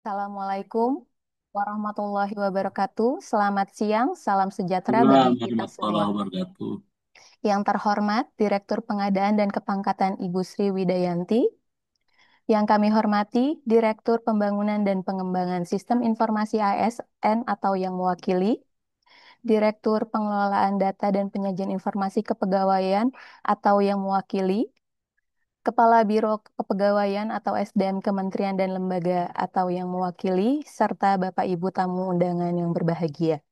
Assalamualaikum warahmatullahi wabarakatuh. Selamat siang, salam sejahtera bagi Waalaikumsalam kita semua. warahmatullahi wabarakatuh. Yang terhormat, Direktur Pengadaan dan Kepangkatan Ibu Sri Widayanti. Yang kami hormati, Direktur Pembangunan dan Pengembangan Sistem Informasi ASN atau yang mewakili, Direktur Pengelolaan Data dan Penyajian Informasi Kepegawaian atau yang mewakili, Kepala Biro Kepegawaian atau SDM Kementerian dan Lembaga atau yang mewakili, serta Bapak Ibu tamu undangan yang berbahagia.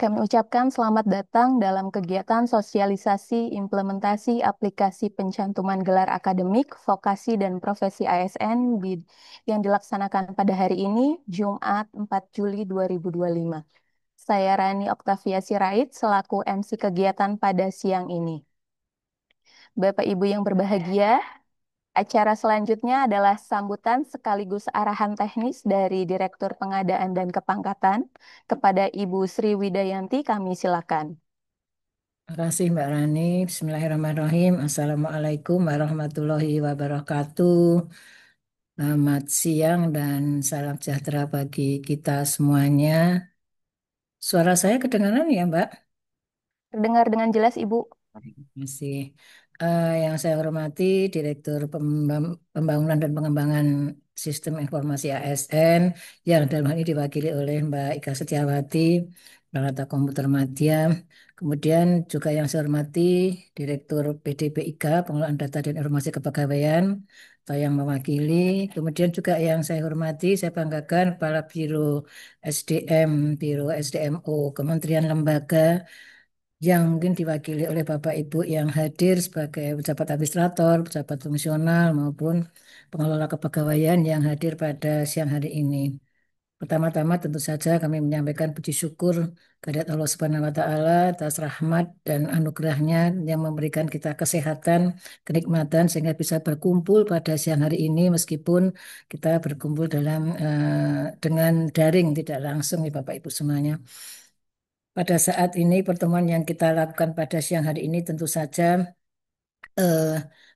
Kami ucapkan selamat datang dalam kegiatan sosialisasi implementasi aplikasi pencantuman gelar akademik, vokasi, dan profesi ASN yang dilaksanakan pada hari ini, Jumat 4 Juli 2025. Saya Rani Oktavia Sirait selaku MC kegiatan pada siang ini. Bapak Ibu yang berbahagia, acara selanjutnya adalah sambutan sekaligus arahan teknis dari Direktur Pengadaan dan Kepangkatan kepada Ibu Sri Widayanti. Kami silakan. Terima kasih Mbak Rani. Bismillahirrahmanirrahim. Assalamualaikum warahmatullahi wabarakatuh. Selamat siang dan salam sejahtera bagi kita semuanya. Suara saya kedengaran ya Mbak? Terdengar dengan jelas, Ibu. Masih. Yang saya hormati Direktur Pembangunan dan Pengembangan Sistem Informasi ASN yang dalam hal ini diwakili oleh Mbak Ika Setiawati, Peralata Komputer Madya. Kemudian juga yang saya hormati Direktur PDPIK, Pengelolaan Data dan Informasi Kepegawaian atau yang mewakili. Kemudian juga yang saya hormati, saya banggakan Kepala Biro SDM, Biro SDMO, Kementerian Lembaga yang mungkin diwakili oleh Bapak Ibu yang hadir sebagai pejabat administrator, pejabat fungsional maupun pengelola kepegawaian yang hadir pada siang hari ini. Pertama-tama tentu saja kami menyampaikan puji syukur kehadirat Allah Subhanahu wa taala atas rahmat dan anugerahnya yang memberikan kita kesehatan, kenikmatan sehingga bisa berkumpul pada siang hari ini meskipun kita berkumpul dengan daring tidak langsung ya Bapak Ibu semuanya. Pada saat ini pertemuan yang kita lakukan pada siang hari ini tentu saja eh,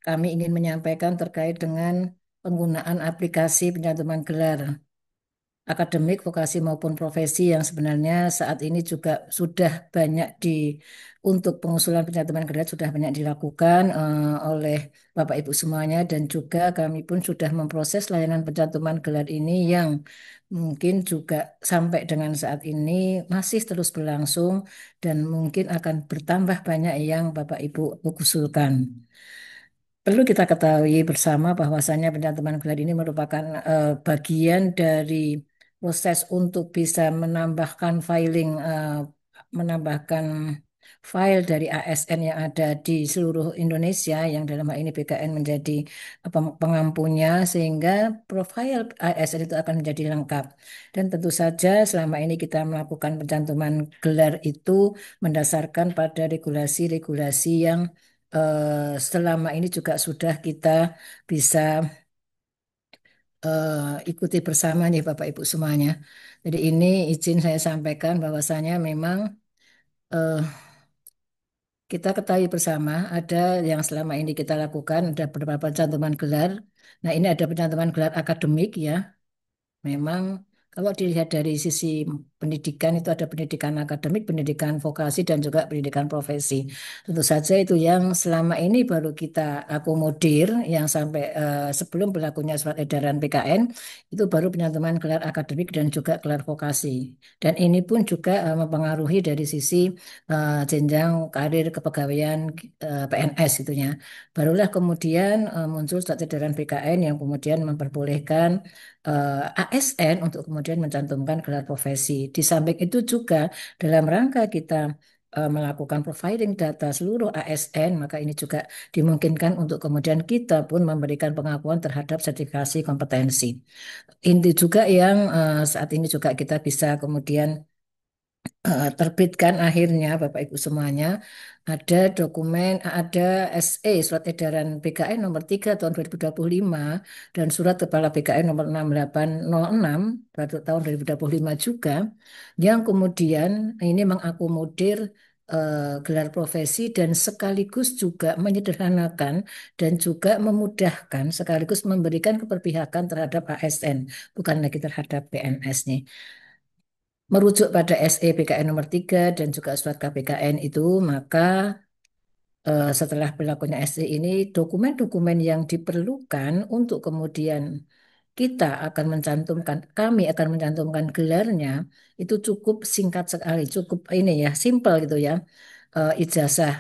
kami ingin menyampaikan terkait dengan penggunaan aplikasi pencantuman gelar akademik, vokasi maupun profesi yang sebenarnya saat ini juga sudah banyak untuk pengusulan pencantuman gelar sudah banyak dilakukan oleh Bapak Ibu semuanya dan juga kami pun sudah memproses layanan pencantuman gelar ini yang mungkin juga sampai dengan saat ini masih terus berlangsung dan mungkin akan bertambah banyak yang Bapak Ibu usulkan. Perlu kita ketahui bersama bahwasannya pencantuman gelar ini merupakan bagian dari proses untuk bisa menambahkan file dari ASN yang ada di seluruh Indonesia, yang dalam hal ini BKN menjadi pengampunya, sehingga profil ASN itu akan menjadi lengkap. Dan tentu saja selama ini kita melakukan pencantuman gelar itu mendasarkan pada regulasi-regulasi yang selama ini juga sudah kita bisa ikuti bersama nih Bapak Ibu semuanya. Jadi ini izin saya sampaikan bahwasanya memang eh, kita ketahui bersama ada yang selama ini kita lakukan ada beberapa cantuman gelar. Nah ini ada pencantuman gelar akademik ya. Memang kalau dilihat dari sisi pendidikan itu ada pendidikan akademik, pendidikan vokasi, dan juga pendidikan profesi. Tentu saja itu yang selama ini baru kita akomodir, yang sampai sebelum berlakunya surat edaran PKN, itu baru penyantuman gelar akademik dan juga gelar vokasi. Dan ini pun juga mempengaruhi dari sisi jenjang karir kepegawaian PNS itunya. Barulah kemudian muncul surat edaran PKN yang kemudian memperbolehkan ASN untuk kemudian mencantumkan gelar profesi. Di samping itu juga dalam rangka kita melakukan profiling data seluruh ASN, maka ini juga dimungkinkan untuk kemudian kita pun memberikan pengakuan terhadap sertifikasi kompetensi. Inti juga yang saat ini juga kita bisa kemudian terbitkan akhirnya Bapak Ibu semuanya ada dokumen ada SE surat edaran BKN nomor 3 tahun 2025 dan surat kepala BKN nomor 6806 pada tahun 2025 juga yang kemudian ini mengakomodir gelar profesi dan sekaligus juga menyederhanakan dan juga memudahkan sekaligus memberikan keberpihakan terhadap ASN, bukan lagi terhadap PNS nih. Merujuk pada SE BKN nomor 3 dan juga surat KPKN itu, maka setelah berlakunya SE ini, dokumen-dokumen yang diperlukan untuk kemudian kita akan mencantumkan, kami akan mencantumkan gelarnya, itu cukup singkat sekali, cukup ini ya, simple gitu ya. Ijazah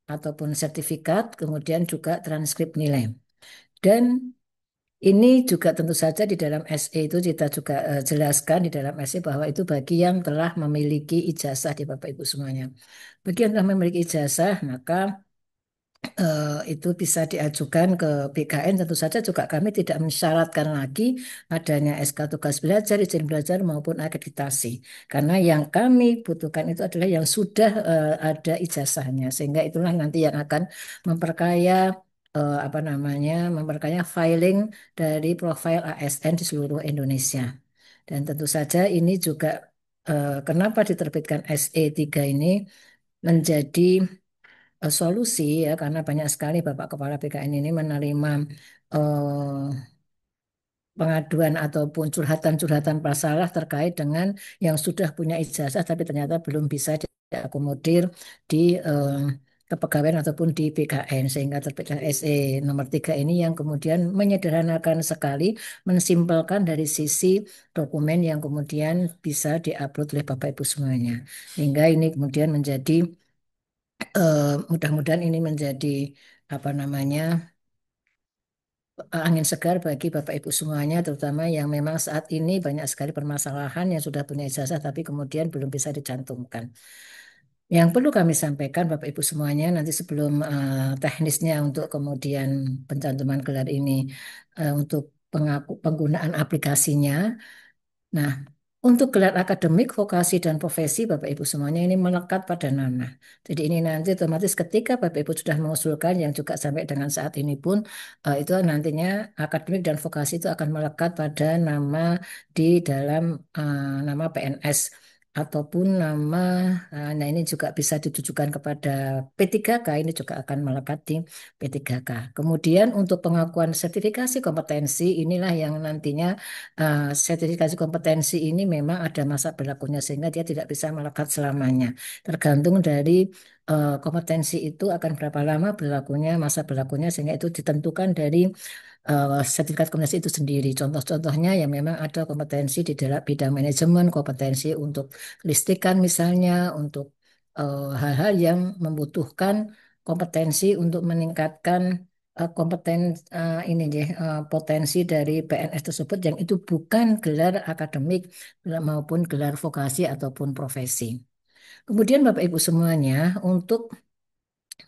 ataupun sertifikat, kemudian juga transkrip nilai. Dan ini juga tentu saja di dalam SE itu kita juga jelaskan di dalam SE bahwa itu bagi yang telah memiliki ijazah di Bapak Ibu semuanya. Bagi yang telah memiliki ijazah, maka itu bisa diajukan ke BKN. Tentu saja juga kami tidak mensyaratkan lagi adanya SK tugas belajar, izin belajar maupun akreditasi. Karena yang kami butuhkan itu adalah yang sudah ada ijazahnya. Sehingga itulah nanti yang akan memperkaya apa namanya, memperkaya filing dari profil ASN di seluruh Indonesia. Dan tentu saja ini juga kenapa diterbitkan SE3 ini menjadi solusi ya karena banyak sekali Bapak Kepala BKN ini menerima pengaduan ataupun curhatan-curhatan masalah terkait dengan yang sudah punya ijazah tapi ternyata belum bisa diakomodir di kepegawaian ataupun di BKN sehingga terbitlah SE nomor 3 ini yang kemudian menyederhanakan sekali, mensimpelkan dari sisi dokumen yang kemudian bisa diupload oleh Bapak Ibu semuanya. Sehingga ini kemudian menjadi mudah-mudahan ini menjadi apa namanya angin segar bagi Bapak Ibu semuanya, terutama yang memang saat ini banyak sekali permasalahan yang sudah punya ijazah tapi kemudian belum bisa dicantumkan. Yang perlu kami sampaikan Bapak Ibu semuanya nanti sebelum teknisnya untuk kemudian pencantuman gelar ini untuk penggunaan aplikasinya. Nah, untuk gelar akademik, vokasi, dan profesi, Bapak Ibu semuanya ini melekat pada nama. Jadi ini nanti otomatis ketika Bapak Ibu sudah mengusulkan yang juga sampai dengan saat ini pun, itu nantinya akademik dan vokasi itu akan melekat pada nama di dalam nama PNS ataupun nama, nah ini juga bisa ditujukan kepada P3K, ini juga akan melekat di P3K. Kemudian untuk pengakuan sertifikasi kompetensi, inilah yang nantinya sertifikasi kompetensi ini memang ada masa berlakunya sehingga dia tidak bisa melekat selamanya. Tergantung dari kompetensi itu akan berapa lama berlakunya, masa berlakunya sehingga itu ditentukan dari sertifikat kompetensi itu sendiri. Contoh-contohnya yang memang ada kompetensi di dalam bidang manajemen, kompetensi untuk listrikan misalnya, untuk hal-hal yang membutuhkan kompetensi untuk meningkatkan kompeten ini ya, potensi dari PNS tersebut yang itu bukan gelar akademik maupun gelar vokasi ataupun profesi. Kemudian Bapak Ibu semuanya untuk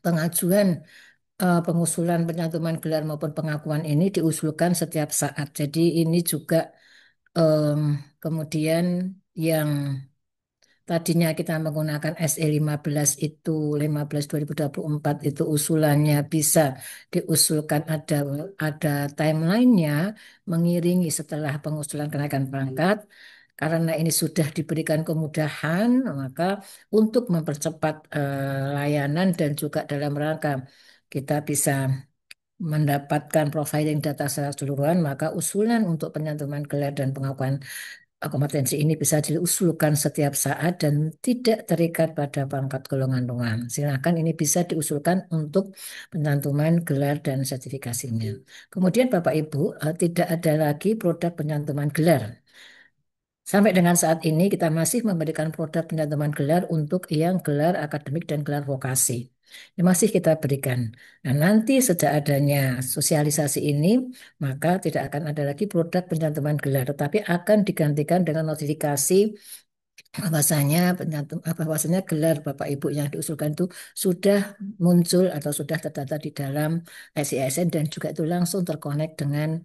pengajuan pengusulan penyantuman gelar maupun pengakuan ini diusulkan setiap saat. Jadi ini juga em, kemudian yang tadinya kita menggunakan SE 15 itu 15 2024 itu usulannya bisa diusulkan ada timelinenya mengiringi setelah pengusulan kenaikan pangkat. Karena ini sudah diberikan kemudahan, maka untuk mempercepat layanan dan juga dalam rangka kita bisa mendapatkan profiling data secara keseluruhan, maka usulan untuk penyantuman gelar dan pengakuan kompetensi ini bisa diusulkan setiap saat dan tidak terikat pada pangkat golongan ruang. Silakan ini bisa diusulkan untuk penyantuman gelar dan sertifikasinya. Kemudian Bapak Ibu, tidak ada lagi produk penyantuman gelar. Sampai dengan saat ini kita masih memberikan produk pencantuman gelar untuk yang gelar akademik dan gelar vokasi. Ini masih kita berikan. Nah, nanti sejak adanya sosialisasi ini, maka tidak akan ada lagi produk pencantuman gelar, tetapi akan digantikan dengan notifikasi bahwasanya gelar Bapak Ibu yang diusulkan itu sudah muncul atau sudah terdata di dalam SISN dan juga itu langsung terkonek dengan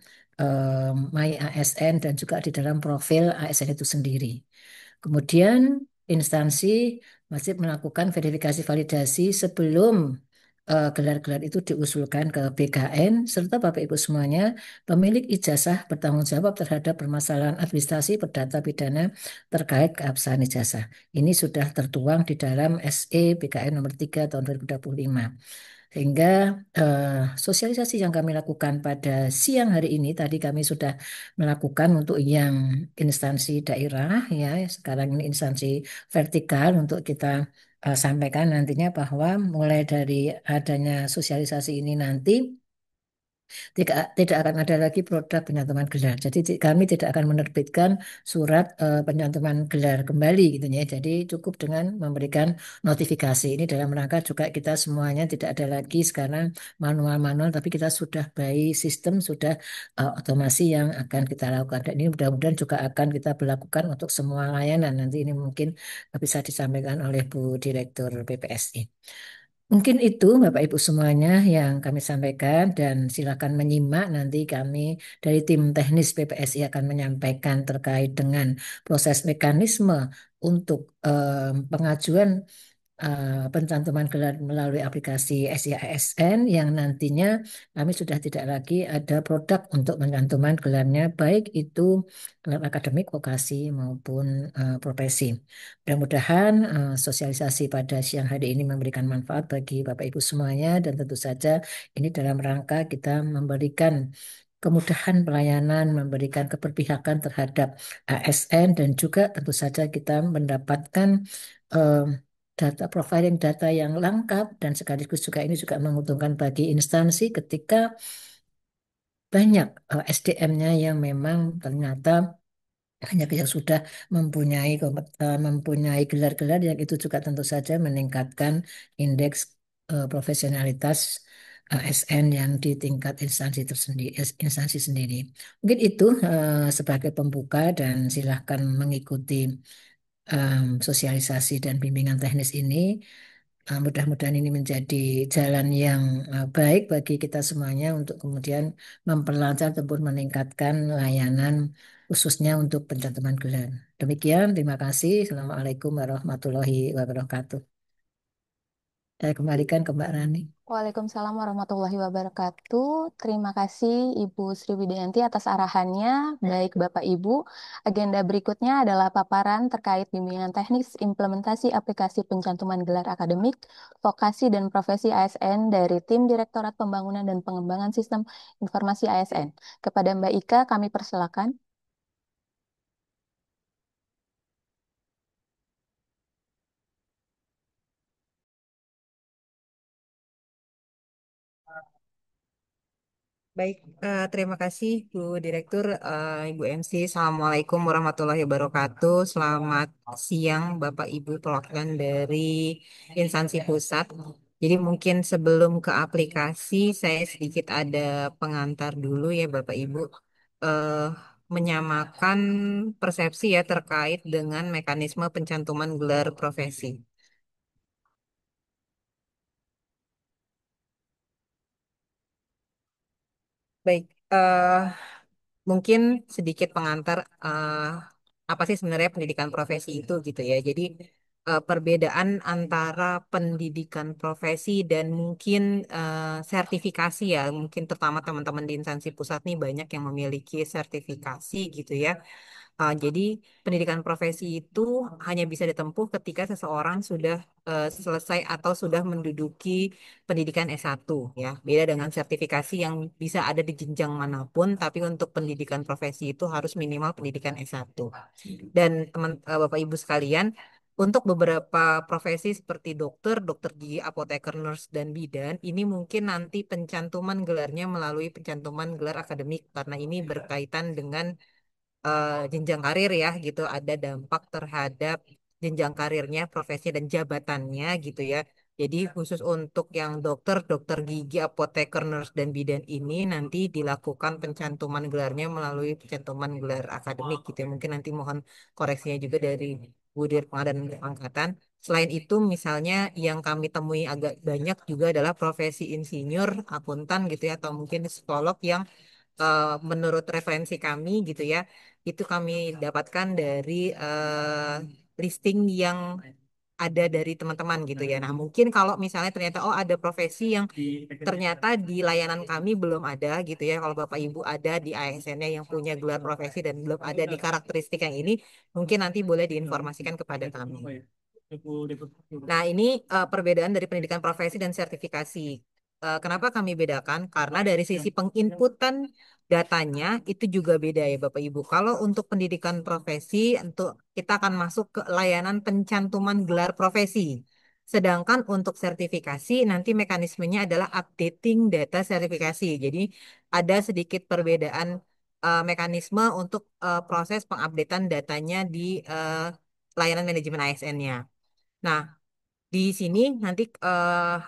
My ASN dan juga di dalam profil ASN itu sendiri. Kemudian instansi masih melakukan verifikasi validasi sebelum gelar-gelar itu diusulkan ke BKN serta Bapak Ibu semuanya pemilik ijazah bertanggung jawab terhadap permasalahan administrasi perdata pidana terkait keabsahan ijazah. Ini sudah tertuang di dalam SE BKN nomor 3 tahun 2025. Sehingga sosialisasi yang kami lakukan pada siang hari ini tadi kami sudah melakukan untuk yang instansi daerah ya, sekarang ini instansi vertikal untuk kita sampaikan nantinya bahwa mulai dari adanya sosialisasi ini nanti tidak akan ada lagi produk penyantuman gelar. Jadi kami tidak akan menerbitkan surat penyantuman gelar kembali gitu ya. Jadi cukup dengan memberikan notifikasi. Ini dalam rangka juga kita semuanya tidak ada lagi sekarang manual-manual, tapi kita sudah by sistem, sudah otomasi yang akan kita lakukan. Dan ini mudah-mudahan juga akan kita berlakukan untuk semua layanan. Nanti ini mungkin bisa disampaikan oleh Bu Direktur PPSI. Mungkin itu Bapak Ibu semuanya yang kami sampaikan dan silakan menyimak nanti kami dari tim teknis PPSI akan menyampaikan terkait dengan proses mekanisme untuk pengajuan pencantuman gelar melalui aplikasi SIASN yang nantinya kami sudah tidak lagi ada produk untuk pencantuman gelarnya baik itu gelar akademik, vokasi maupun profesi. Mudah-mudahan sosialisasi pada siang hari ini memberikan manfaat bagi Bapak Ibu semuanya dan tentu saja ini dalam rangka kita memberikan kemudahan pelayanan, memberikan keberpihakan terhadap ASN dan juga tentu saja kita mendapatkan eh, data profiling data yang lengkap dan sekaligus juga ini juga menguntungkan bagi instansi ketika banyak SDM-nya yang memang ternyata banyak yang sudah mempunyai gelar-gelar yang itu juga tentu saja meningkatkan indeks profesionalitas ASN yang di tingkat instansi tersendiri, instansi sendiri. Mungkin itu sebagai pembuka dan silahkan mengikuti sosialisasi dan bimbingan teknis ini. Mudah-mudahan ini menjadi jalan yang baik bagi kita semuanya untuk kemudian memperlancar ataupun meningkatkan layanan khususnya untuk pencantuman gelar. Demikian, terima kasih. Assalamualaikum warahmatullahi wabarakatuh. Saya kembalikan ke Mbak Rani. Waalaikumsalam warahmatullahi wabarakatuh. Terima kasih Ibu Sri Widayanti atas arahannya. Baik Bapak Ibu, agenda berikutnya adalah paparan terkait bimbingan teknis implementasi aplikasi pencantuman gelar akademik, vokasi dan profesi ASN dari tim Direktorat Pembangunan dan Pengembangan Sistem Informasi ASN. Kepada Mbak Ika, kami persilakan. Baik, terima kasih Bu Direktur, Ibu MC. Assalamualaikum warahmatullahi wabarakatuh. Selamat siang Bapak Ibu perwakilan dari instansi pusat. Jadi mungkin sebelum ke aplikasi, saya sedikit ada pengantar dulu ya Bapak Ibu. Eh, Menyamakan persepsi ya terkait dengan mekanisme pencantuman gelar profesi. Baik, mungkin sedikit pengantar apa sih sebenarnya pendidikan profesi itu gitu ya. Jadi perbedaan antara pendidikan profesi dan mungkin sertifikasi ya, mungkin terutama teman-teman di instansi pusat nih banyak yang memiliki sertifikasi gitu ya. Jadi pendidikan profesi itu hanya bisa ditempuh ketika seseorang sudah selesai atau sudah menduduki pendidikan S1 ya. Beda dengan sertifikasi yang bisa ada di jenjang manapun, tapi untuk pendidikan profesi itu harus minimal pendidikan S1. Dan Bapak Ibu sekalian, untuk beberapa profesi seperti dokter, dokter gigi, apoteker, nurse, dan bidan, ini mungkin nanti pencantuman gelarnya melalui pencantuman gelar akademik karena ini berkaitan dengan jenjang karir ya gitu ada dampak terhadap jenjang karirnya profesi dan jabatannya gitu ya jadi khusus untuk yang dokter dokter gigi apoteker nurse dan bidan ini nanti dilakukan pencantuman gelarnya melalui pencantuman gelar akademik gitu ya mungkin nanti mohon koreksinya juga dari Bu Dir Pengadaan dan Angkatan. Selain itu misalnya yang kami temui agak banyak juga adalah profesi insinyur akuntan gitu ya atau mungkin psikolog yang menurut referensi kami gitu ya, itu kami dapatkan dari listing yang ada dari teman-teman gitu ya. Nah, mungkin kalau misalnya ternyata oh ada profesi yang ternyata di layanan kami belum ada gitu ya. Kalau Bapak Ibu ada di ASN-nya yang punya gelar profesi dan belum ada di karakteristik yang ini, mungkin nanti boleh diinformasikan kepada kami. Nah, ini perbedaan dari pendidikan profesi dan sertifikasi. Kenapa kami bedakan? Karena dari sisi penginputan datanya itu juga beda ya Bapak Ibu. Kalau untuk pendidikan profesi, untuk kita akan masuk ke layanan pencantuman gelar profesi. Sedangkan untuk sertifikasi nanti mekanismenya adalah updating data sertifikasi. Jadi ada sedikit perbedaan mekanisme untuk proses pengupdatean datanya di layanan manajemen ASN-nya. Nah, di sini nanti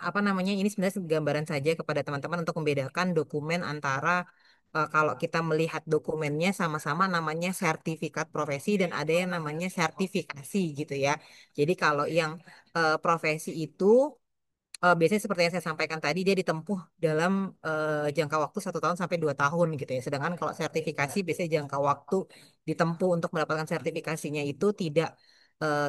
apa namanya ini sebenarnya gambaran saja kepada teman-teman untuk membedakan dokumen antara kalau kita melihat dokumennya sama-sama namanya sertifikat profesi dan ada yang namanya sertifikasi gitu ya. Jadi kalau yang profesi itu biasanya seperti yang saya sampaikan tadi dia ditempuh dalam jangka waktu 1 tahun sampai 2 tahun gitu ya. Sedangkan kalau sertifikasi biasanya jangka waktu ditempuh untuk mendapatkan sertifikasinya itu tidak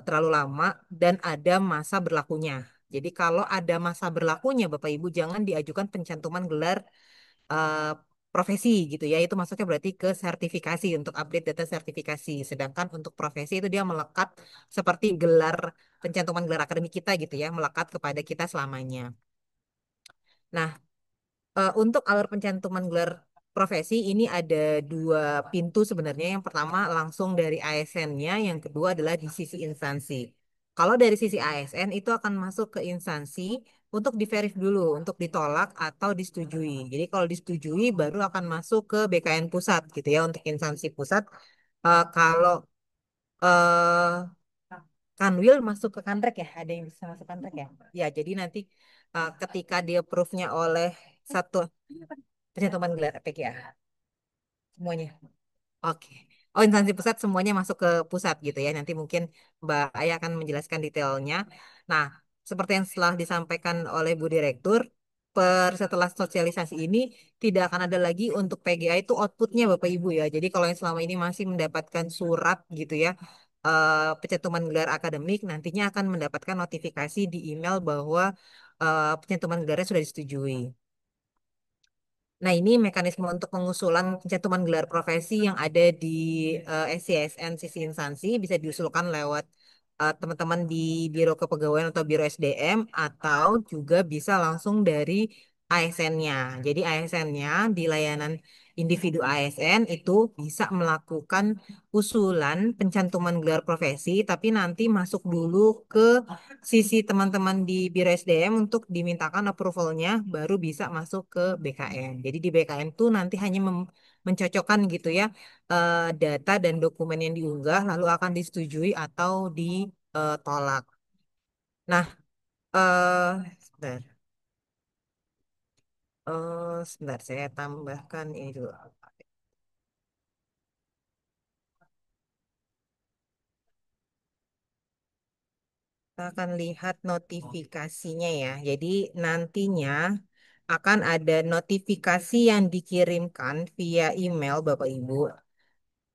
terlalu lama dan ada masa berlakunya. Jadi kalau ada masa berlakunya Bapak Ibu jangan diajukan pencantuman gelar eh, profesi gitu ya. Itu masuknya berarti ke sertifikasi untuk update data sertifikasi. Sedangkan untuk profesi itu dia melekat seperti gelar pencantuman gelar akademik kita gitu ya, melekat kepada kita selamanya. Nah, untuk alur pencantuman gelar profesi ini ada 2 pintu sebenarnya. Yang pertama langsung dari ASN-nya, yang kedua adalah di sisi instansi. Kalau dari sisi ASN itu akan masuk ke instansi untuk diverif dulu, untuk ditolak atau disetujui. Jadi kalau disetujui baru akan masuk ke BKN pusat gitu ya untuk instansi pusat. Kalau Kanwil masuk ke Kanrek ya, ada yang bisa masuk Kanrek ya. Ya, jadi nanti ketika dia proof-nya oleh satu pencantuman gelar PGA semuanya. Oke. Oh, instansi pusat semuanya masuk ke pusat gitu ya. Nanti mungkin Mbak Aya akan menjelaskan detailnya. Nah, seperti yang setelah disampaikan oleh Bu Direktur, setelah sosialisasi ini tidak akan ada lagi untuk PGA itu outputnya Bapak Ibu ya. Jadi kalau yang selama ini masih mendapatkan surat gitu ya, pencantuman gelar akademik, nantinya akan mendapatkan notifikasi di email bahwa pencantuman gelarnya sudah disetujui. Nah, ini mekanisme untuk pengusulan pencantuman gelar profesi yang ada di SCSN sisi instansi bisa diusulkan lewat teman-teman di Biro Kepegawaian atau Biro SDM atau juga bisa langsung dari ASN-nya. Jadi ASN-nya di layanan individu ASN itu bisa melakukan usulan pencantuman gelar profesi, tapi nanti masuk dulu ke sisi teman-teman di Biro SDM untuk dimintakan approval-nya baru bisa masuk ke BKN. Jadi di BKN tuh nanti hanya mencocokkan gitu ya data dan dokumen yang diunggah lalu akan disetujui atau ditolak. Nah, sebentar. Sebentar saya tambahkan ini dulu. Kita akan lihat notifikasinya ya. Jadi nantinya akan ada notifikasi yang dikirimkan via email Bapak Ibu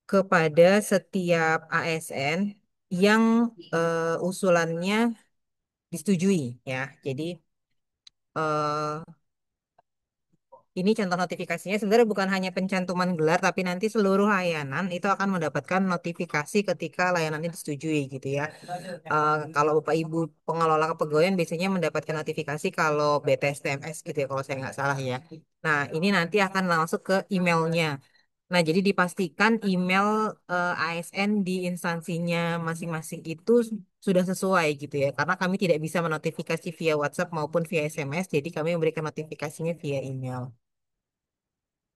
kepada setiap ASN yang usulannya disetujui ya. Jadi eh, ini contoh notifikasinya sebenarnya bukan hanya pencantuman gelar, tapi nanti seluruh layanan itu akan mendapatkan notifikasi ketika layanan itu disetujui gitu ya. Kalau Bapak Ibu pengelola kepegawaian biasanya mendapatkan notifikasi kalau BTS-TMS gitu ya, kalau saya nggak salah ya. Nah, ini nanti akan langsung ke emailnya. Nah, jadi dipastikan email ASN di instansinya masing-masing itu sudah sesuai gitu ya. Karena kami tidak bisa menotifikasi via WhatsApp maupun via SMS, jadi kami memberikan notifikasinya via email.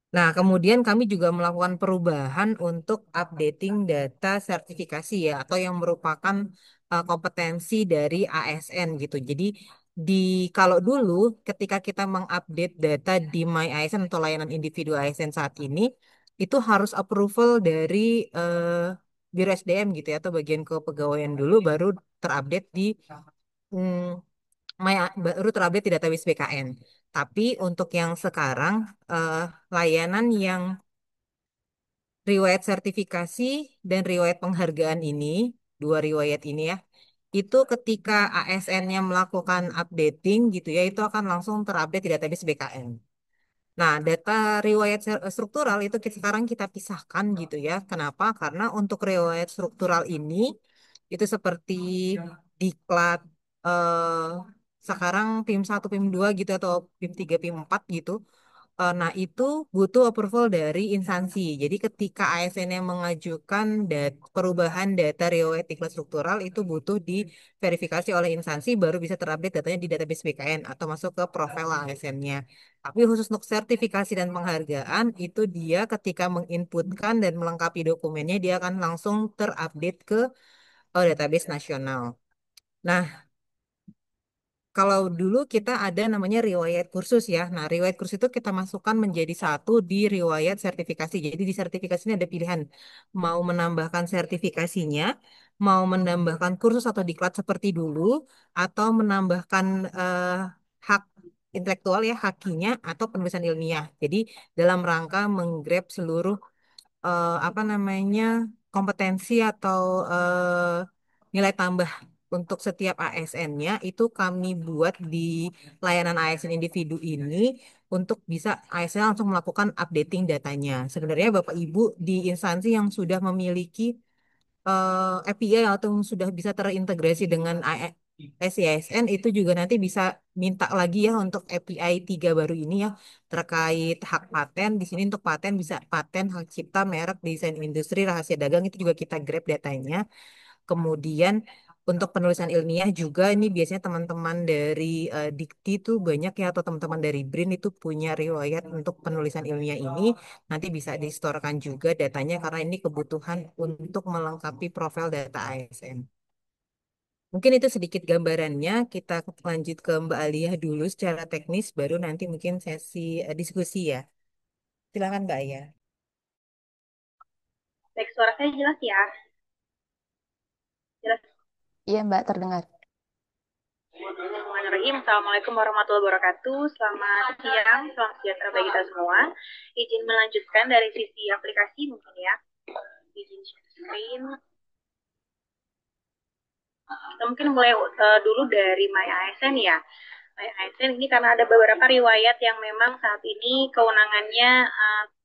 Nah, kemudian kami juga melakukan perubahan untuk updating data sertifikasi ya, atau yang merupakan kompetensi dari ASN gitu. Jadi di kalau dulu ketika kita mengupdate data di My ASN atau layanan individu ASN saat ini, itu harus approval dari Biro SDM gitu ya, atau bagian kepegawaian dulu baru terupdate di mm, baru terupdate di database BKN. Tapi untuk yang sekarang eh, layanan yang riwayat sertifikasi dan riwayat penghargaan ini, 2 riwayat ini ya, itu ketika ASN-nya melakukan updating gitu ya, itu akan langsung terupdate di database BKN. Nah, data riwayat struktural itu sekarang kita pisahkan gitu ya. Kenapa? Karena untuk riwayat struktural ini itu seperti diklat eh, sekarang PIM 1 PIM 2 gitu atau PIM 3 PIM 4 gitu. Nah, itu butuh approval dari instansi. Jadi ketika ASN yang mengajukan perubahan data riwayat diklat struktural itu butuh diverifikasi oleh instansi baru bisa terupdate datanya di database BKN atau masuk ke profil ASN-nya. Tapi khusus untuk sertifikasi dan penghargaan itu dia ketika menginputkan dan melengkapi dokumennya dia akan langsung terupdate ke database nasional. Nah, kalau dulu kita ada namanya riwayat kursus ya. Nah, riwayat kursus itu kita masukkan menjadi satu di riwayat sertifikasi. Jadi di sertifikasi ini ada pilihan mau menambahkan sertifikasinya, mau menambahkan kursus atau diklat seperti dulu, atau menambahkan hak intelektual ya, hakinya atau penulisan ilmiah. Jadi dalam rangka menggrab seluruh apa namanya kompetensi atau nilai tambah untuk setiap ASN-nya itu kami buat di layanan ASN individu ini untuk bisa ASN langsung melakukan updating datanya. Sebenarnya Bapak Ibu di instansi yang sudah memiliki API atau sudah bisa terintegrasi dengan SISN itu juga nanti bisa minta lagi ya untuk API 3 baru ini ya terkait hak paten. Di sini untuk paten bisa paten, hak cipta, merek, desain industri, rahasia dagang itu juga kita grab datanya. Kemudian untuk penulisan ilmiah juga ini biasanya teman-teman dari Dikti itu banyak ya atau teman-teman dari BRIN itu punya riwayat untuk penulisan ilmiah ini nanti bisa disetorkan juga datanya karena ini kebutuhan untuk melengkapi profil data ASN. Mungkin itu sedikit gambarannya. Kita lanjut ke Mbak Alia dulu secara teknis baru nanti mungkin sesi diskusi ya. Silakan Mbak Alia. Baik, suara saya jelas ya? Jelas. Iya, Mbak, terdengar. Bismillahirrahmanirrahim. Assalamualaikum warahmatullahi wabarakatuh. Selamat siang, selamat sejahtera bagi kita semua. Izin melanjutkan dari sisi aplikasi mungkin ya. Izin share screen. Kita mungkin mulai dulu dari My ASN ya. My ASN ini karena ada beberapa riwayat yang memang saat ini kewenangannya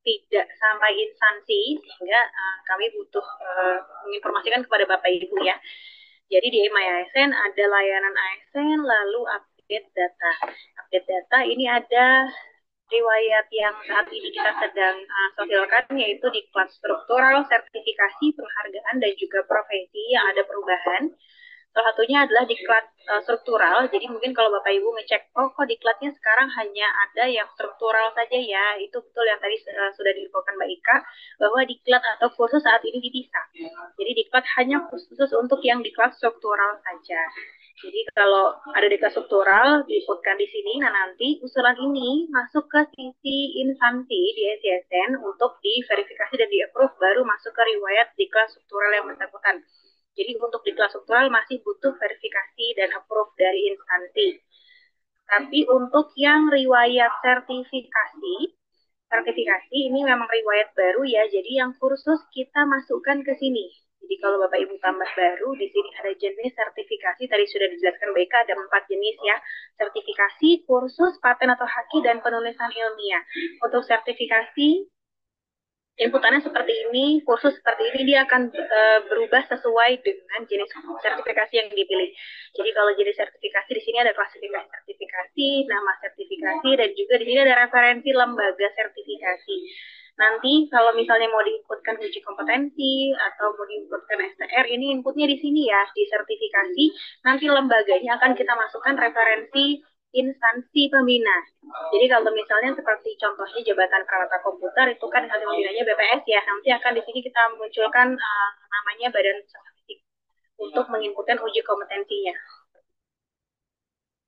tidak sampai instansi, sehingga kami butuh menginformasikan kepada Bapak Ibu ya. Jadi di My ASN ada layanan ASN, lalu update data. Update data ini ada riwayat yang saat ini kita sedang sosialkan, yaitu di kelas struktural, sertifikasi, penghargaan, dan juga profesi yang ada perubahan. Salah satunya adalah diklat struktural. Jadi mungkin kalau Bapak Ibu ngecek, oh kok diklatnya sekarang hanya ada yang struktural saja ya. Itu betul yang tadi sudah diinfokan Mbak Ika, bahwa diklat atau kursus saat ini dipisah. Jadi diklat hanya khusus untuk yang diklat struktural saja. Jadi kalau ada diklat struktural, diinputkan di sini, nah nanti usulan ini masuk ke sisi instansi di SISN untuk diverifikasi dan di-approve, baru masuk ke riwayat diklat struktural yang bersangkutan. Jadi untuk di kelas struktural masih butuh verifikasi dan approve dari instansi. Tapi untuk yang riwayat sertifikasi ini memang riwayat baru ya. Jadi yang kursus kita masukkan ke sini. Jadi kalau Bapak Ibu tambah baru, di sini ada jenis sertifikasi. Tadi sudah dijelaskan BK ada 4 jenis ya. Sertifikasi, kursus, paten atau haki, dan penulisan ilmiah. Untuk sertifikasi, inputannya seperti ini, kursus seperti ini, dia akan berubah sesuai dengan jenis sertifikasi yang dipilih. Jadi kalau jenis sertifikasi di sini ada klasifikasi sertifikasi, nama sertifikasi, dan juga di sini ada referensi lembaga sertifikasi. Nanti kalau misalnya mau diinputkan uji kompetensi atau mau diinputkan STR, ini inputnya di sini ya, di sertifikasi. Nanti lembaganya akan kita masukkan referensi instansi pembina. Jadi kalau misalnya seperti contohnya jabatan peralatan komputer itu kan instansi pembinanya BPS ya. Nanti akan di sini kita munculkan namanya badan usaha fisik untuk menginputkan uji kompetensinya.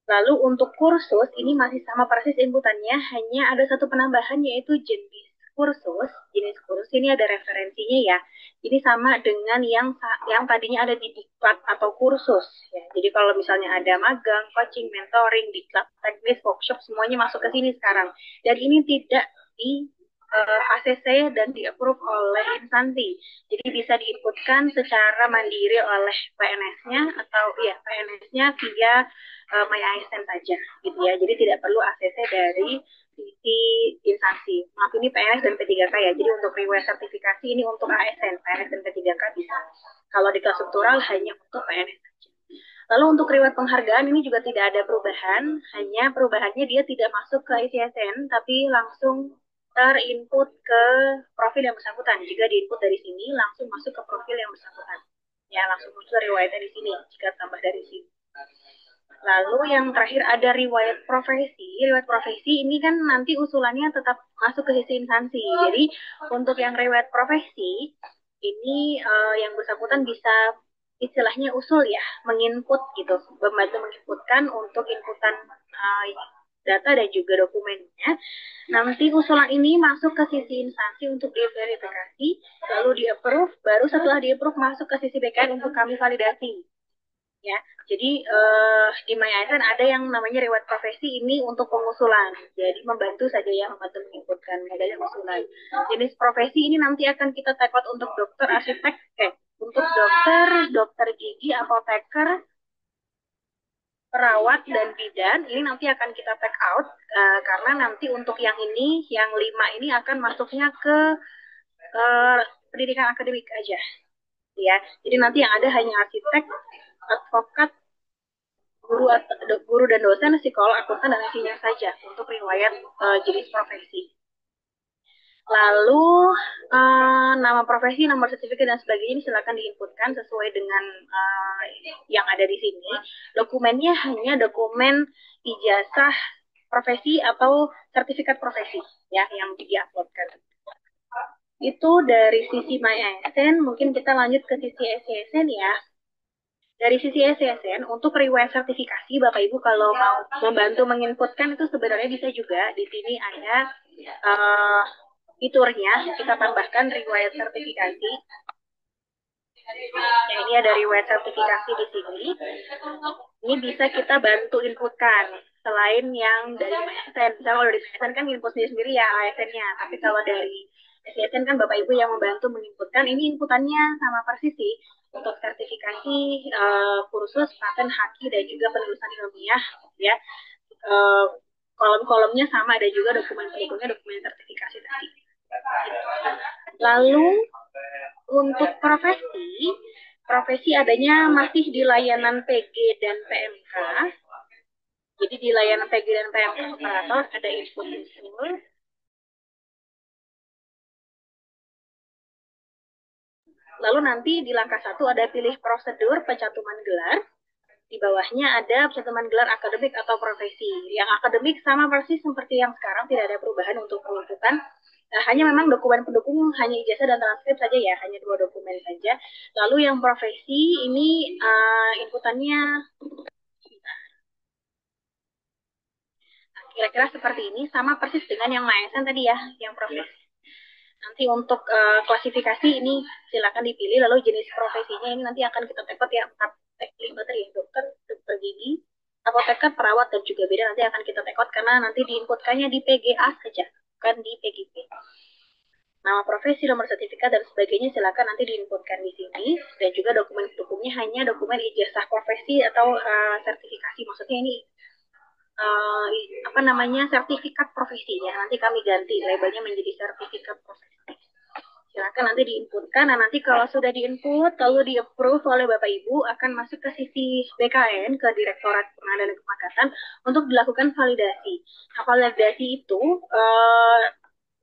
Lalu untuk kursus ini masih sama persis inputannya, hanya ada satu penambahan yaitu jenis kursus. Jenis kursus ini ada referensinya ya. Ini sama dengan yang tadinya ada di diklat atau kursus ya. Jadi kalau misalnya ada magang, coaching, mentoring, diklat, teknis, workshop semuanya masuk ke sini sekarang. Dan ini tidak di ACC dan di-approve oleh instansi. Jadi bisa diinputkan secara mandiri oleh PNS-nya atau ya PNS-nya via MyASN saja gitu ya. Jadi tidak perlu ACC dari sisi instansi. Maaf ini PNS dan P3K ya. Jadi untuk riwayat sertifikasi ini untuk ASN, PNS dan P3K bisa. Kalau di kelas struktural hanya untuk PNS saja. Lalu untuk riwayat penghargaan ini juga tidak ada perubahan, hanya perubahannya dia tidak masuk ke ICSN, tapi langsung terinput ke profil yang bersangkutan. Jika diinput dari sini, langsung masuk ke profil yang bersangkutan. Ya, langsung muncul riwayatnya di sini, jika tambah dari sini. Lalu yang terakhir ada riwayat profesi. Riwayat profesi ini kan nanti usulannya tetap masuk ke sisi instansi. Jadi untuk yang riwayat profesi, ini yang bersangkutan bisa istilahnya usul ya, menginput gitu, membantu menginputkan untuk inputan data dan juga dokumennya. Nanti usulan ini masuk ke sisi instansi untuk diverifikasi, lalu di-approve, baru setelah di-approve masuk ke sisi BKN untuk kami validasi. Ya, jadi di MyASN ada yang namanya riwayat profesi ini untuk pengusulan. Jadi membantu saja ya, membantu menginputkan adanya usulan. Jenis profesi ini nanti akan kita tekot untuk dokter, arsitek, untuk dokter gigi, apoteker, perawat dan bidan ini nanti akan kita take out karena nanti untuk yang ini, yang 5 ini akan masuknya ke pendidikan akademik aja, ya. Jadi nanti yang ada hanya arsitek, advokat, guru dan dosen, psikolog, akuntan dan insinyur saja untuk riwayat jenis profesi. Lalu nama profesi, nomor sertifikat dan sebagainya ini silakan diinputkan sesuai dengan yang ada di sini. Dokumennya hanya dokumen ijazah profesi atau sertifikat profesi ya yang diuploadkan. Itu dari sisi MyASN. Mungkin kita lanjut ke sisi SCSN ya. Dari sisi SCSN, untuk riwayat sertifikasi, Bapak Ibu kalau mau membantu menginputkan itu sebenarnya bisa juga. Di sini ada fiturnya, kita tambahkan riwayat sertifikasi. Ya, ini ada riwayat sertifikasi di sini. Ini bisa kita bantu inputkan. Selain yang dari ASN, misalnya kalau dari ASN kan input sendiri ya ASN-nya. Tapi kalau dari SCSN kan Bapak Ibu yang membantu menginputkan. Ini inputannya sama persis sih. Untuk sertifikasi, kursus, paten, haki, dan juga penulisan ilmiah. Ya. Kolom-kolomnya sama, ada juga dokumen pendukungnya, dokumen sertifikasi tadi. Lalu untuk profesi adanya masih di layanan PG dan PMK. Jadi di layanan PG dan PMK operator ada input usul. Lalu nanti di langkah 1 ada pilih prosedur pencantuman gelar. Di bawahnya ada pencantuman gelar akademik atau profesi. Yang akademik sama persis seperti yang sekarang, tidak ada perubahan untuk penuntutan. Hanya memang dokumen pendukung hanya ijazah dan transkrip saja ya, hanya 2 dokumen saja. Lalu yang profesi ini inputannya kira-kira seperti ini, sama persis dengan yang MyASN tadi ya, yang profesi. Nanti untuk klasifikasi ini silakan dipilih, lalu jenis profesinya ini nanti akan kita tekot ya, 5 tadi ya, dokter gigi, apoteker, perawat, dan juga beda nanti akan kita tekot karena nanti diinputkannya di PGA saja, bukan di PGP. Nama profesi, nomor sertifikat, dan sebagainya silakan nanti diinputkan di sini. Dan juga dokumen pendukungnya hanya dokumen ijazah profesi atau sertifikasi. Maksudnya ini sertifikat profesi ya. Nanti kami ganti labelnya menjadi sertifikat profesi. Silakan nanti diinputkan. Nah, nanti kalau sudah diinput, lalu di-approve oleh Bapak Ibu, akan masuk ke sisi BKN, ke Direktorat Pengadaan dan Kepangkatan, untuk dilakukan validasi. Nah, validasi itu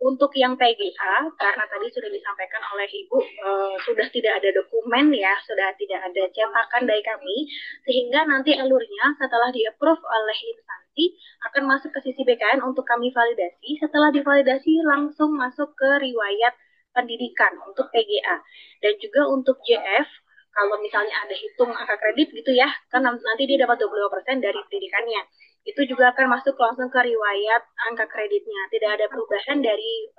untuk yang PGA, karena tadi sudah disampaikan oleh Ibu, sudah tidak ada dokumen ya, sudah tidak ada cetakan dari kami, sehingga nanti alurnya setelah di-approve oleh instansi, akan masuk ke sisi BKN untuk kami validasi. Setelah divalidasi, langsung masuk ke riwayat pendidikan untuk PGA. Dan juga untuk JF, kalau misalnya ada hitung angka kredit gitu ya, kan nanti dia dapat 25% dari pendidikannya. Itu juga akan masuk langsung ke riwayat angka kreditnya. Tidak ada perubahan dari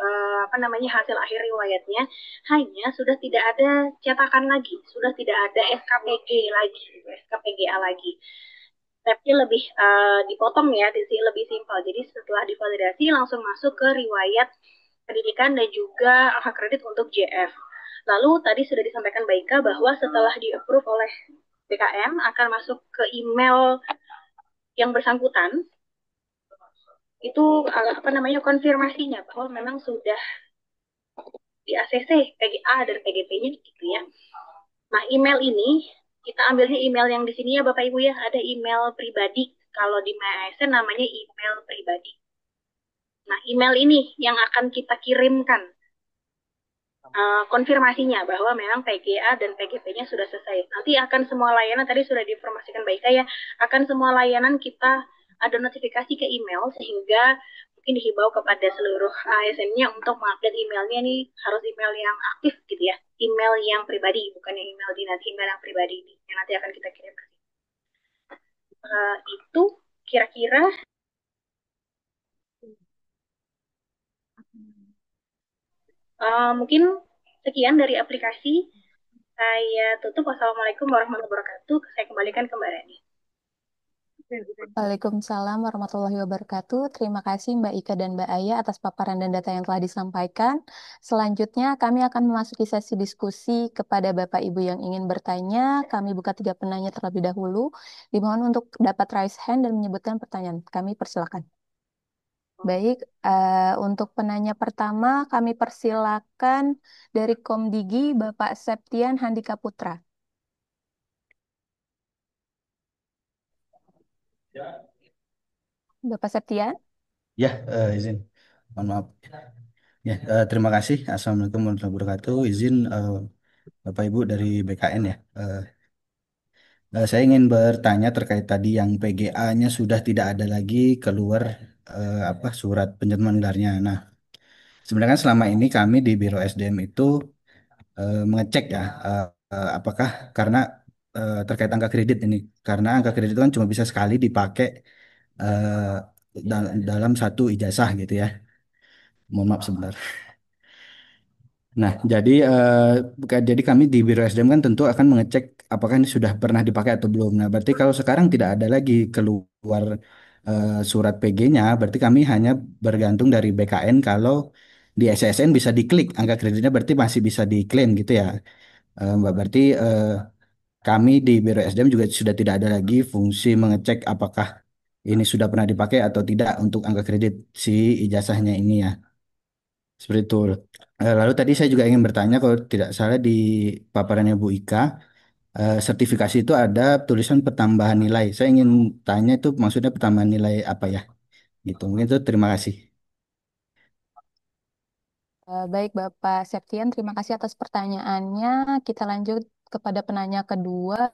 hasil akhir riwayatnya, hanya sudah tidak ada cetakan lagi, sudah tidak ada SKPG lagi, SKPGA lagi. Stepnya lebih dipotong ya, lebih simpel. Jadi setelah divalidasi langsung masuk ke riwayat pendidikan dan juga hak kredit untuk JF. Lalu tadi sudah disampaikan Mbak Ika bahwa setelah di-approve oleh BKN akan masuk ke email yang bersangkutan itu apa namanya konfirmasinya bahwa memang sudah di ACC PGA dan PGP-nya gitu ya. Nah, email ini kita ambilnya email yang di sini ya Bapak Ibu ya, ada email pribadi. Kalau di MyASN namanya email pribadi. Nah, email ini yang akan kita kirimkan konfirmasinya bahwa memang PGA dan PGP-nya sudah selesai. Nanti akan semua layanan, tadi sudah diinformasikan Mbak Ika ya, akan semua layanan kita ada notifikasi ke email sehingga mungkin dihimbau kepada seluruh ASN-nya untuk mengupdate emailnya nih harus email yang aktif gitu ya, email yang pribadi bukan yang email dinas, email yang pribadi ini yang nanti akan kita kirim ke sini. Itu kira-kira mungkin sekian dari aplikasi. Saya tutup. Wassalamualaikum warahmatullahi wabarakatuh. Saya kembalikan ke Mbak Rani. Waalaikumsalam warahmatullahi wabarakatuh. Terima kasih Mbak Ika dan Mbak Aya atas paparan dan data yang telah disampaikan. Selanjutnya kami akan memasuki sesi diskusi kepada Bapak Ibu yang ingin bertanya. Kami buka 3 penanya terlebih dahulu. Dimohon untuk dapat raise hand dan menyebutkan pertanyaan. Kami persilakan. Baik, untuk penanya pertama kami persilakan dari Komdigi Bapak Septian Handika Putra. Bapak Septian. Ya, izin. Mohon maaf. Ya, terima kasih. Assalamualaikum warahmatullahi wabarakatuh. Izin Bapak Ibu dari BKN ya. Saya ingin bertanya terkait tadi yang PGA-nya sudah tidak ada lagi keluar apa surat penjatuhan gelarnya. Nah, sebenarnya kan selama ini kami di Biro SDM itu mengecek ya apakah karena terkait angka kredit ini karena angka kredit itu kan cuma bisa sekali dipakai eh, dalam satu ijazah gitu ya. Mohon maaf sebentar. Nah, jadi kami di Biro SDM kan tentu akan mengecek apakah ini sudah pernah dipakai atau belum. Nah, berarti kalau sekarang tidak ada lagi keluar surat PG-nya, berarti kami hanya bergantung dari BKN kalau di SSN bisa diklik angka kreditnya berarti masih bisa diklaim gitu ya. Mbak, berarti kami di Biro SDM juga sudah tidak ada lagi fungsi mengecek apakah ini sudah pernah dipakai atau tidak untuk angka kredit si ijazahnya ini ya. Seperti itu. Lalu tadi saya juga ingin bertanya, kalau tidak salah di paparannya Bu Ika, sertifikasi itu ada tulisan pertambahan nilai. Saya ingin tanya itu maksudnya pertambahan nilai apa ya? Gitu. Mungkin itu terima kasih. Baik Bapak Septian, terima kasih atas pertanyaannya. Kita lanjut kepada penanya kedua.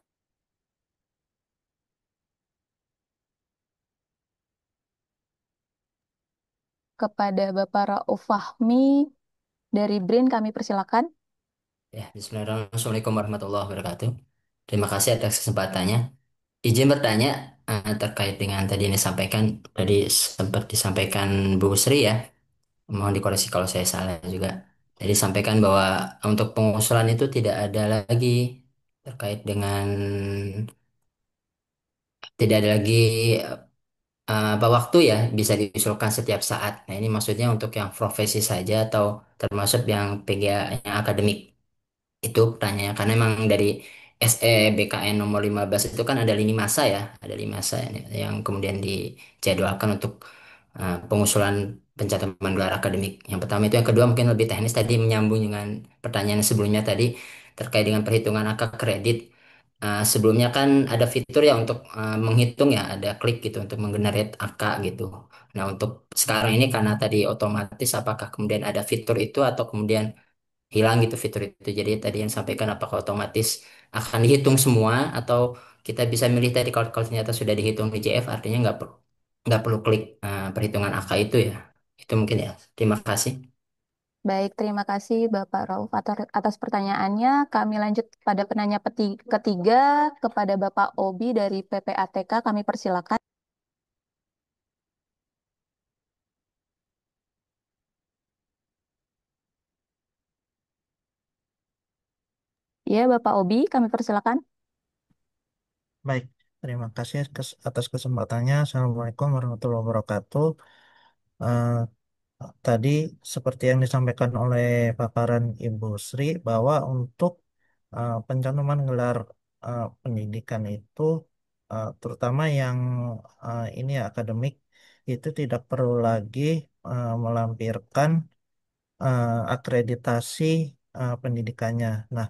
Kepada Bapak Rauf Fahmi dari BRIN kami persilakan. Ya, bismillahirrahmanirrahim. Assalamualaikum warahmatullahi wabarakatuh. Terima kasih atas kesempatannya. Izin bertanya terkait dengan tadi yang disampaikan, tadi sempat disampaikan Bu Sri ya, mohon dikoreksi kalau saya salah juga. Jadi sampaikan bahwa untuk pengusulan itu tidak ada lagi terkait dengan tidak ada lagi apa waktu ya bisa diusulkan setiap saat. Nah ini maksudnya untuk yang profesi saja atau termasuk yang PGA yang akademik. Itu pertanyaannya karena memang dari SE BKN nomor 15 itu kan ada lini masa ya, ada lini masa yang kemudian dijadwalkan untuk pengusulan pencatatan gelar akademik. Yang pertama itu, yang kedua mungkin lebih teknis tadi menyambung dengan pertanyaan sebelumnya tadi terkait dengan perhitungan angka kredit. Sebelumnya kan ada fitur ya untuk menghitung ya, ada klik gitu untuk menggenerate angka gitu. Nah untuk sekarang ini karena tadi otomatis, apakah kemudian ada fitur itu atau kemudian hilang gitu fitur itu. Jadi tadi yang sampaikan apakah otomatis akan dihitung semua atau kita bisa milih tadi kalau ternyata sudah dihitung di JF artinya nggak perlu klik perhitungan angka itu ya. Itu mungkin ya. Terima kasih. Baik, terima kasih Bapak Rauf atas pertanyaannya. Kami lanjut pada penanya ketiga kepada Bapak Obi dari PPATK kami persilakan. Ya, Bapak Obi, kami persilakan. Baik, terima kasih atas kesempatannya. Assalamualaikum warahmatullahi wabarakatuh. Eh, Tadi seperti yang disampaikan oleh paparan Ibu Sri bahwa untuk pencantuman gelar pendidikan itu terutama yang ini ya, akademik itu tidak perlu lagi melampirkan akreditasi pendidikannya. Nah,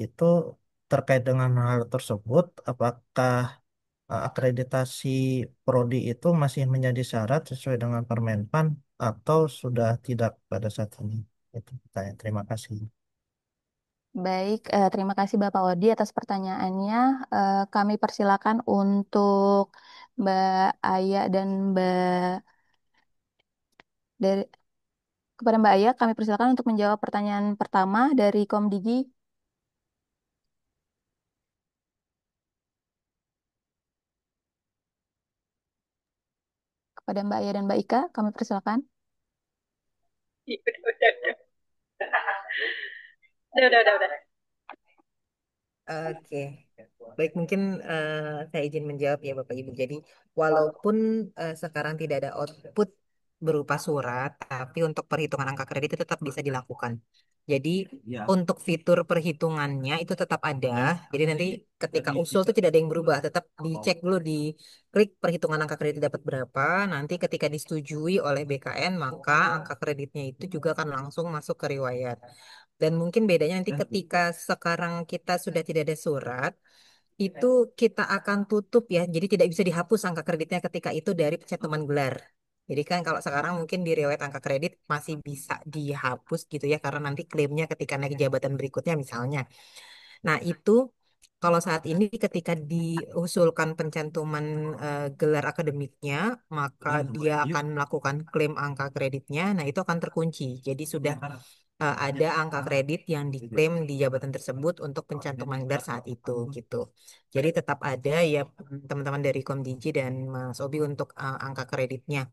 itu terkait dengan hal tersebut, apakah akreditasi prodi itu masih menjadi syarat sesuai dengan Permenpan atau sudah tidak pada saat ini? Itu pertanyaan. Terima kasih. Baik, terima kasih Bapak Odi atas pertanyaannya. Kami persilakan untuk Mbak Aya dan dari kepada Mbak Aya kami persilakan untuk menjawab pertanyaan pertama dari Komdigi. Kepada Mbak Aya dan Mbak Ika kami persilakan. Udah. Oke, baik mungkin saya izin menjawab ya Bapak Ibu. Jadi walaupun sekarang tidak ada output berupa surat, tapi untuk perhitungan angka kredit itu tetap bisa dilakukan. Jadi untuk fitur perhitungannya itu tetap ada. Jadi nanti ketika usul itu tidak ada yang berubah, tetap dicek dulu di klik perhitungan angka kredit dapat berapa. Nanti ketika disetujui oleh BKN maka angka kreditnya itu juga akan langsung masuk ke riwayat. Dan mungkin bedanya nanti ketika sekarang kita sudah tidak ada surat, itu kita akan tutup ya. Jadi tidak bisa dihapus angka kreditnya ketika itu dari pencantuman gelar. Jadi kan kalau sekarang mungkin di riwayat angka kredit masih bisa dihapus gitu ya karena nanti klaimnya ketika naik jabatan berikutnya misalnya. Nah, itu kalau saat ini ketika diusulkan pencantuman gelar akademiknya, maka dia akan melakukan klaim angka kreditnya. Nah, itu akan terkunci. Jadi sudah ada angka kredit yang diklaim di jabatan tersebut untuk pencantuman gelar saat itu gitu. Jadi tetap ada ya teman-teman dari Komdigi dan Mas Obi untuk angka kreditnya.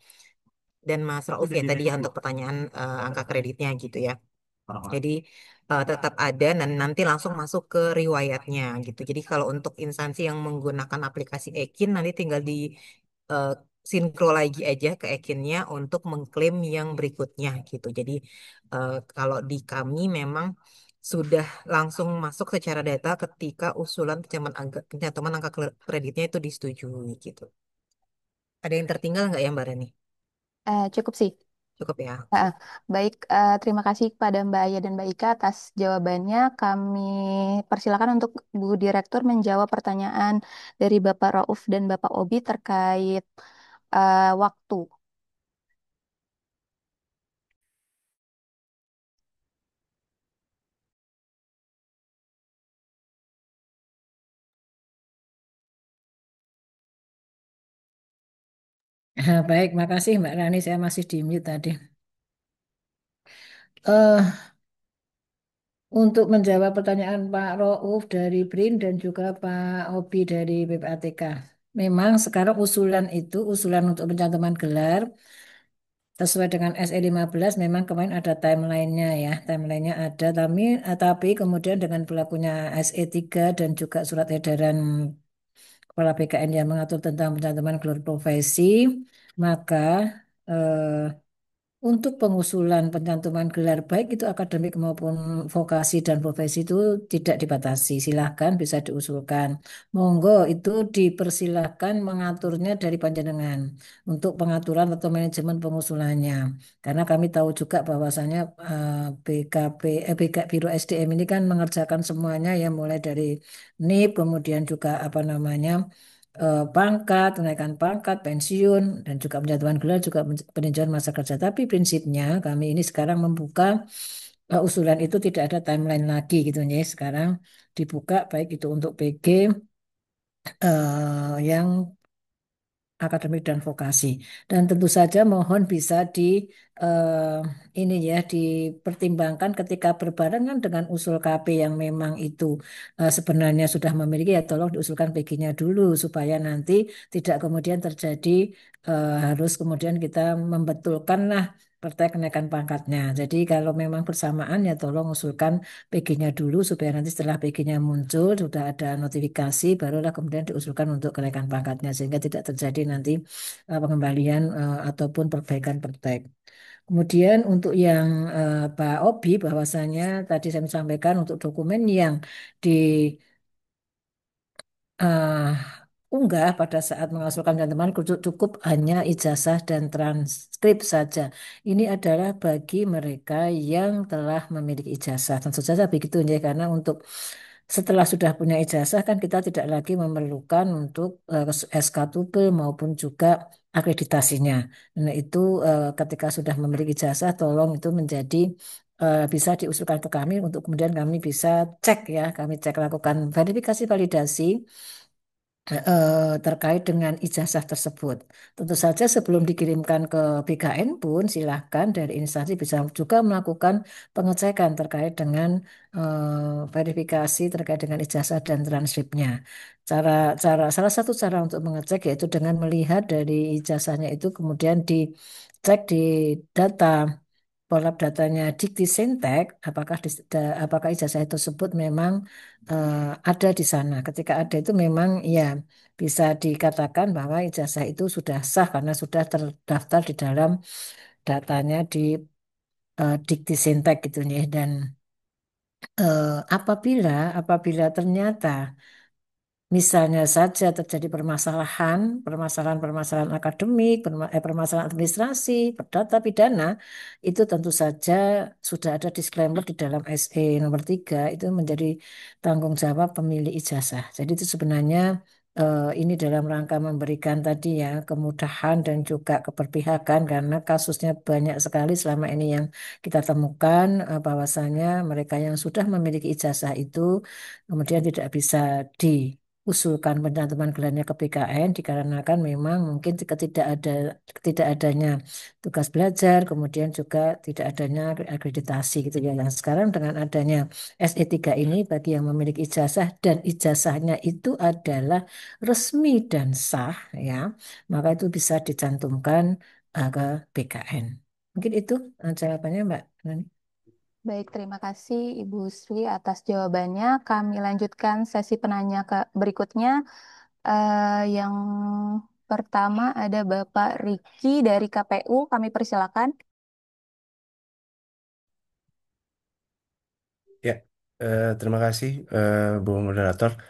Dan Mas Rauf ya tadi ya untuk pertanyaan angka kreditnya gitu ya. Jadi tetap ada dan nanti langsung masuk ke riwayatnya gitu. Jadi kalau untuk instansi yang menggunakan aplikasi Ekin nanti tinggal di eh, sinkro lagi aja ke Ekinnya untuk mengklaim yang berikutnya gitu. Jadi kalau di kami memang sudah langsung masuk secara data ketika usulan pencantuman angka kreditnya itu disetujui gitu. Ada yang tertinggal nggak ya Mbak Rani? Cukup sih. Cukup ya. Ah, baik, terima kasih kepada Mbak Aya dan Mbak Ika atas jawabannya. Kami persilakan untuk Bu Direktur menjawab pertanyaan dari Bapak Rauf dan Bapak Obi terkait waktu. Baik, makasih Mbak Rani. Saya masih di mute tadi. eh untuk menjawab pertanyaan Pak Rouf dari BRIN dan juga Pak Obi dari PPATK. Memang sekarang usulan untuk pencantuman gelar sesuai dengan SE 15 memang kemarin ada timelinenya ya. Timelinenya ada, tapi kemudian dengan berlakunya SE 3 dan juga surat edaran Kepala BKN yang mengatur tentang pencantuman gelar profesi, maka eh, untuk pengusulan pencantuman gelar baik itu akademik maupun vokasi dan profesi itu tidak dibatasi. Silahkan bisa diusulkan. Monggo itu dipersilahkan mengaturnya dari panjenengan untuk pengaturan atau manajemen pengusulannya. Karena kami tahu juga bahwasannya Biro SDM ini kan mengerjakan semuanya ya mulai dari NIP kemudian juga apa namanya pangkat, kenaikan pangkat, pensiun, dan juga penjatuhan gelar, juga peninjauan masa kerja. Tapi prinsipnya kami ini sekarang membuka usulan itu tidak ada timeline lagi gitu ya. Sekarang dibuka baik itu untuk PG yang akademik dan vokasi. Dan tentu saja mohon bisa eh, ini ya dipertimbangkan ketika berbarengan dengan usul KP yang memang itu sebenarnya sudah memiliki ya tolong diusulkan PG-nya dulu supaya nanti tidak kemudian terjadi harus kemudian kita membetulkan lah terkait kenaikan pangkatnya. Jadi kalau memang bersamaan ya tolong usulkan PG-nya dulu supaya nanti setelah PG-nya muncul sudah ada notifikasi barulah kemudian diusulkan untuk kenaikan pangkatnya sehingga tidak terjadi nanti pengembalian ataupun perbaikan. Kemudian untuk yang Pak Obi, bahwasanya tadi saya sampaikan untuk dokumen yang di eh, unggah pada saat mengusulkan teman cukup hanya ijazah dan transkrip saja. Ini adalah bagi mereka yang telah memiliki ijazah. Tentu saja begitu ya, karena untuk setelah sudah punya ijazah kan kita tidak lagi memerlukan untuk SK Tupel maupun juga akreditasinya. Nah itu ketika sudah memiliki ijazah, tolong itu menjadi bisa diusulkan ke kami untuk kemudian kami bisa cek ya, kami cek lakukan verifikasi validasi terkait dengan ijazah tersebut. Tentu saja sebelum dikirimkan ke BKN pun silahkan dari instansi bisa juga melakukan pengecekan terkait dengan verifikasi terkait dengan ijazah dan transkripnya. Cara cara salah satu cara untuk mengecek yaitu dengan melihat dari ijazahnya itu kemudian dicek di data kolab datanya Dikti Sentek, apakah ijazah itu tersebut memang ada di sana. Ketika ada itu memang ya bisa dikatakan bahwa ijazah itu sudah sah karena sudah terdaftar di dalam datanya di Dikti Sentek gitu ya. Dan apabila ternyata misalnya saja terjadi permasalahan akademik, permasalahan administrasi, perdata pidana, itu tentu saja sudah ada disclaimer di dalam SE nomor 3 itu menjadi tanggung jawab pemilik ijazah. Jadi itu sebenarnya ini dalam rangka memberikan tadi ya kemudahan dan juga keberpihakan karena kasusnya banyak sekali selama ini yang kita temukan bahwasanya mereka yang sudah memiliki ijazah itu kemudian tidak bisa usulkan pencantuman gelarnya ke PKN dikarenakan memang mungkin tidak adanya tugas belajar, kemudian juga tidak adanya akreditasi gitu ya. Nah, sekarang dengan adanya SE3 ini bagi yang memiliki ijazah dan ijazahnya itu adalah resmi dan sah ya, maka itu bisa dicantumkan ke PKN. Mungkin itu jawabannya Mbak Nani. Baik, terima kasih Ibu Sri atas jawabannya. Kami lanjutkan sesi penanya ke berikutnya. Yang pertama ada Bapak Riki dari KPU. Kami persilakan. Ya, terima kasih Bu Moderator.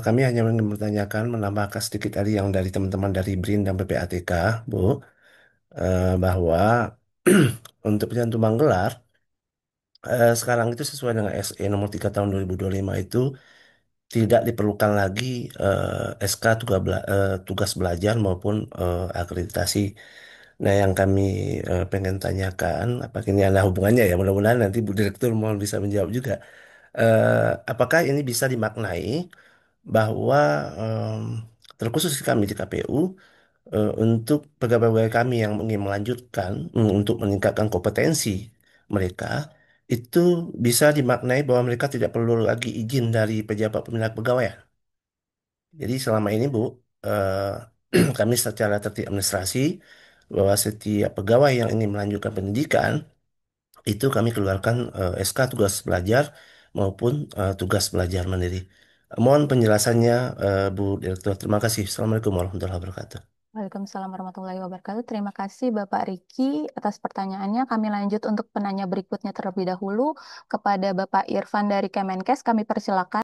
Kami hanya ingin bertanyakan, menambahkan sedikit tadi yang dari teman-teman dari BRIN dan PPATK, Bu, bahwa untuk pencantuman gelar, sekarang itu sesuai dengan SE nomor 3 tahun 2025 itu tidak diperlukan lagi SK tugas belajar maupun akreditasi. Nah, yang kami pengen tanyakan, apakah ini ada hubungannya ya? Mudah-mudahan nanti Bu Direktur mohon bisa menjawab juga. Apakah ini bisa dimaknai bahwa terkhusus kami di KPU untuk pegawai-pegawai kami yang ingin melanjutkan untuk meningkatkan kompetensi mereka itu bisa dimaknai bahwa mereka tidak perlu lagi izin dari pejabat pembina kepegawaian. Jadi selama ini Bu, kami secara tertib administrasi bahwa setiap pegawai yang ingin melanjutkan pendidikan itu kami keluarkan SK tugas belajar maupun tugas belajar mandiri. Mohon penjelasannya Bu Direktur. Terima kasih. Assalamualaikum warahmatullahi wabarakatuh. Waalaikumsalam warahmatullahi wabarakatuh. Terima kasih Bapak Riki atas pertanyaannya. Kami lanjut untuk penanya berikutnya terlebih dahulu kepada Bapak Irfan dari Kemenkes. Kami persilakan.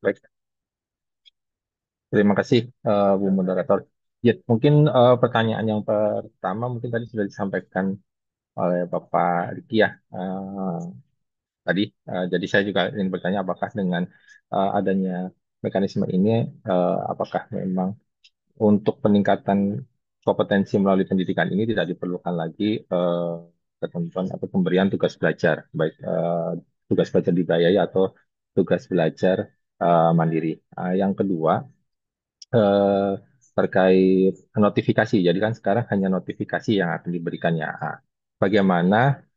Baik, terima kasih Bu Moderator. Ya, mungkin pertanyaan yang pertama mungkin tadi sudah disampaikan oleh Bapak Riki ya. Tadi, jadi saya juga ingin bertanya apakah dengan adanya mekanisme ini, apakah memang untuk peningkatan kompetensi melalui pendidikan ini tidak diperlukan lagi ketentuan atau pemberian tugas belajar, baik tugas belajar dibiayai atau tugas belajar mandiri. Yang kedua, eh, terkait notifikasi. Jadi kan sekarang hanya notifikasi yang akan diberikannya. Bagaimana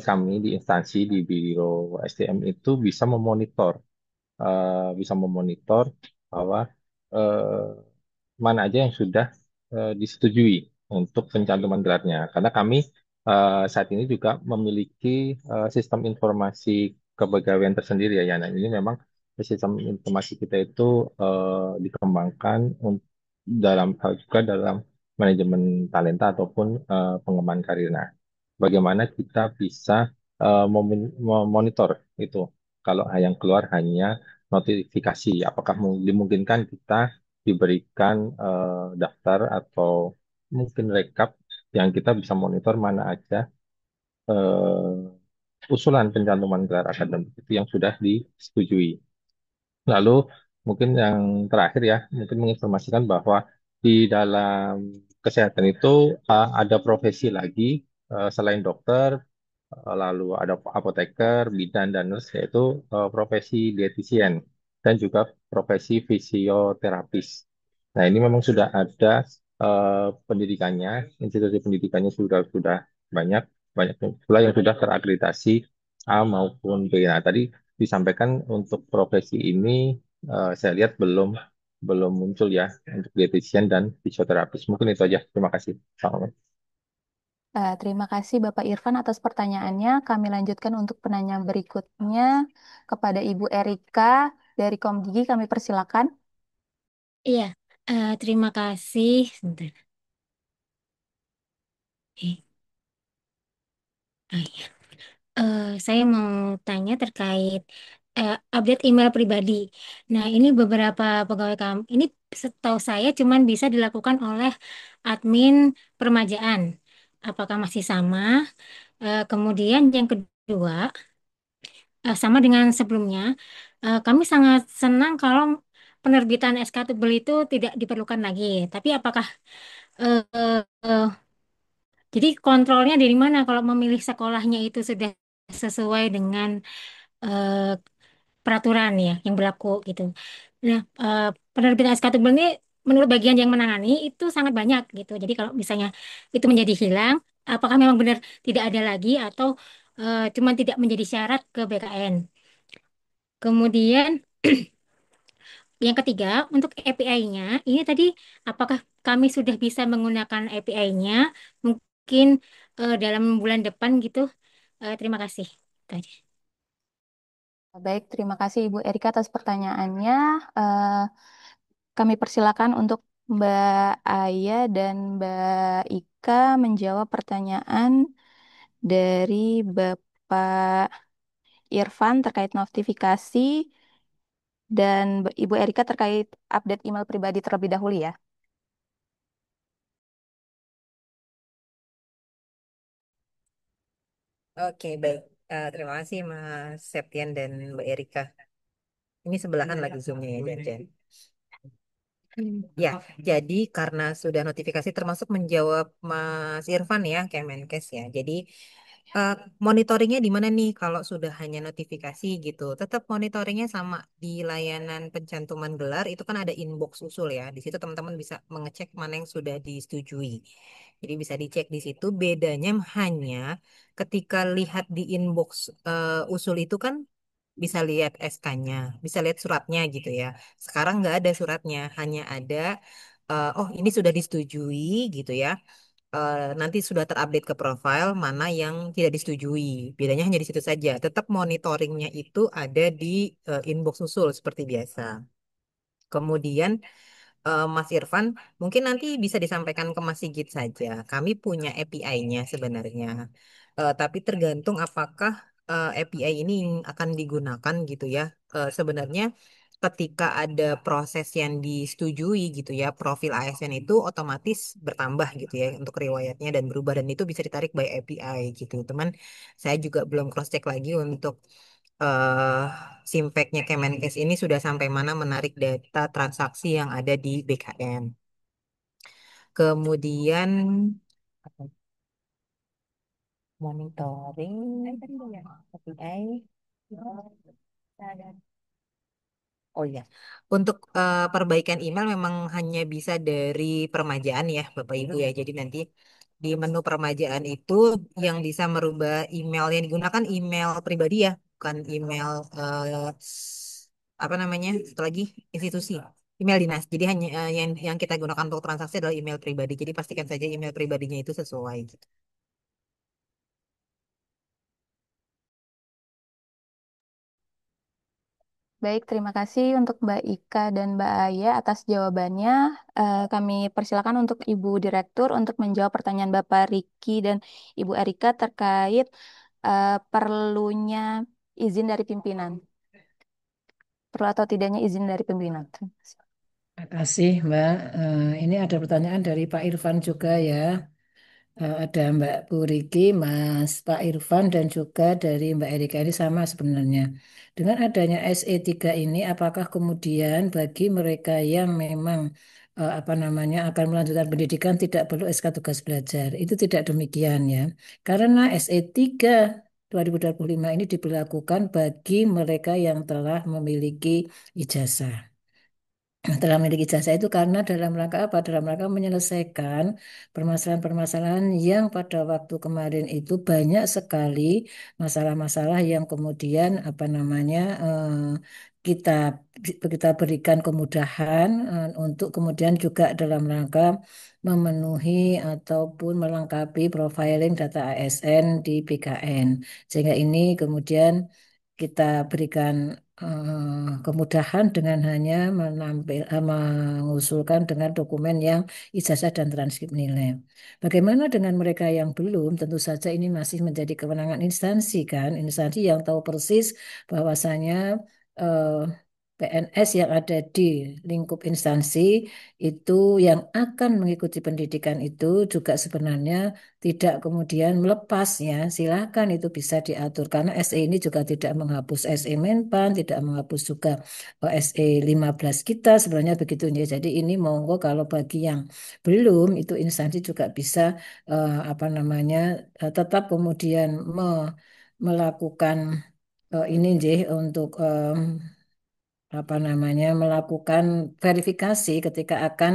kami di instansi di Biro SDM itu bisa memonitor bahwa eh, mana aja yang sudah disetujui untuk pencantuman gelarnya. Karena kami saat ini juga memiliki sistem informasi kepegawaian tersendiri ya. Nah, ini memang sistem informasi kita itu dikembangkan dalam hal juga dalam manajemen talenta ataupun pengembangan karir. Nah, bagaimana kita bisa memonitor itu kalau yang keluar hanya notifikasi, apakah dimungkinkan kita diberikan daftar atau mungkin rekap yang kita bisa monitor mana aja usulan pencantuman gelar akademik itu yang sudah disetujui. Lalu mungkin yang terakhir ya, mungkin menginformasikan bahwa di dalam kesehatan itu ada profesi lagi selain dokter, lalu ada apoteker, bidan, dan nurse, yaitu profesi dietitian dan juga profesi fisioterapis. Nah, ini memang sudah ada pendidikannya, institusi pendidikannya sudah banyak, banyak pula yang sudah terakreditasi A maupun B. Nah, tadi disampaikan untuk profesi ini saya lihat belum belum muncul ya untuk dietitian dan fisioterapis. Mungkin itu aja. Terima kasih. Assalamualaikum. Terima kasih Bapak Irfan atas pertanyaannya. Kami lanjutkan untuk penanya berikutnya kepada Ibu Erika dari Komdigi. Kami persilakan. Iya, terima kasih. Sebentar. Eh, iya. Saya mau tanya terkait update email pribadi. Nah, ini beberapa pegawai kami, ini setahu saya cuman bisa dilakukan oleh admin permajaan. Apakah masih sama? Kemudian yang kedua, sama dengan sebelumnya, kami sangat senang kalau penerbitan SK tebel itu tidak diperlukan lagi. Tapi apakah eh, eh, jadi kontrolnya dari mana kalau memilih sekolahnya itu sudah sesuai dengan eh, peraturan ya yang berlaku gitu. Nah, penerbitan SK tebal ini menurut bagian yang menangani itu sangat banyak gitu. Jadi kalau misalnya itu menjadi hilang, apakah memang benar tidak ada lagi atau cuma tidak menjadi syarat ke BKN? Kemudian yang ketiga, untuk API-nya, ini tadi apakah kami sudah bisa menggunakan API-nya mungkin dalam bulan depan gitu? Terima kasih. Tadi. Baik, terima kasih Ibu Erika atas pertanyaannya. Eh, Kami persilakan untuk Mbak Aya dan Mbak Ika menjawab pertanyaan dari Bapak Irfan terkait notifikasi dan Ibu Erika terkait update email pribadi terlebih dahulu ya. Oke, baik. Terima kasih Mas Septian dan Mbak Erika. Ini sebelahan lagi Zoom-nya ya, Jan. Ya, jadi karena sudah notifikasi termasuk menjawab Mas Irfan ya, Kemenkes ya. Jadi eh, monitoringnya di mana nih kalau sudah hanya notifikasi gitu. Tetap monitoringnya sama di layanan pencantuman gelar itu kan ada inbox usul ya. Di situ teman-teman bisa mengecek mana yang sudah disetujui. Jadi bisa dicek di situ. Bedanya hanya ketika lihat di inbox usul itu kan bisa lihat SK-nya, bisa lihat suratnya gitu ya. Sekarang nggak ada suratnya, hanya ada oh ini sudah disetujui gitu ya. Nanti sudah terupdate ke profile mana yang tidak disetujui. Bedanya hanya di situ saja. Tetap monitoringnya itu ada di inbox usul seperti biasa. Kemudian Mas Irfan, mungkin nanti bisa disampaikan ke Mas Sigit saja. Kami punya API-nya sebenarnya. Tapi tergantung apakah API ini akan digunakan gitu ya. Sebenarnya ketika ada proses yang disetujui gitu ya, profil ASN itu otomatis bertambah gitu ya untuk riwayatnya dan berubah dan itu bisa ditarik by API gitu. Teman, saya juga belum cross check lagi untuk eh Simpeknya Kemenkes ini sudah sampai mana menarik data transaksi yang ada di BKN. Kemudian apa, monitoring KPI. Oh iya, untuk perbaikan email memang hanya bisa dari permajaan ya, Bapak Ibu ya. Jadi nanti di menu permajaan itu yang bisa merubah email yang digunakan email pribadi ya, bukan email apa namanya? Satu lagi institusi, email dinas. Jadi hanya yang kita gunakan untuk transaksi adalah email pribadi. Jadi pastikan saja email pribadinya itu sesuai gitu. Baik, terima kasih untuk Mbak Ika dan Mbak Aya atas jawabannya. Kami persilakan untuk Ibu Direktur untuk menjawab pertanyaan Bapak Riki dan Ibu Erika terkait perlunya izin dari pimpinan. Perlu atau tidaknya izin dari pimpinan. Terima kasih. Terima kasih, Mbak. Ini ada pertanyaan dari Pak Irfan juga ya. Ada Mbak Bu Riki, Mas Pak Irfan, dan juga dari Mbak Erika ini sama sebenarnya. Dengan adanya SE3 ini, apakah kemudian bagi mereka yang memang apa namanya akan melanjutkan pendidikan tidak perlu SK tugas belajar? Itu tidak demikian ya. Karena SE3 2025 ini diberlakukan bagi mereka yang telah memiliki ijazah. Telah memiliki jasa itu karena dalam rangka apa? Dalam rangka menyelesaikan permasalahan-permasalahan yang pada waktu kemarin itu banyak sekali masalah-masalah yang kemudian apa namanya kita kita berikan kemudahan untuk kemudian juga dalam rangka memenuhi ataupun melengkapi profiling data ASN di BKN. Sehingga ini kemudian kita berikan kemudahan dengan hanya mengusulkan dengan dokumen yang ijazah dan transkrip nilai. Bagaimana dengan mereka yang belum? Tentu saja ini masih menjadi kewenangan instansi kan, instansi yang tahu persis bahwasanya eh, PNS yang ada di lingkup instansi itu yang akan mengikuti pendidikan itu juga sebenarnya tidak kemudian melepasnya, silakan itu bisa diatur karena SE ini juga tidak menghapus SE Menpan, tidak menghapus juga SE 15 kita sebenarnya begitu ya. Jadi ini monggo kalau bagi yang belum itu instansi juga bisa apa namanya tetap kemudian melakukan ini untuk apa namanya melakukan verifikasi ketika akan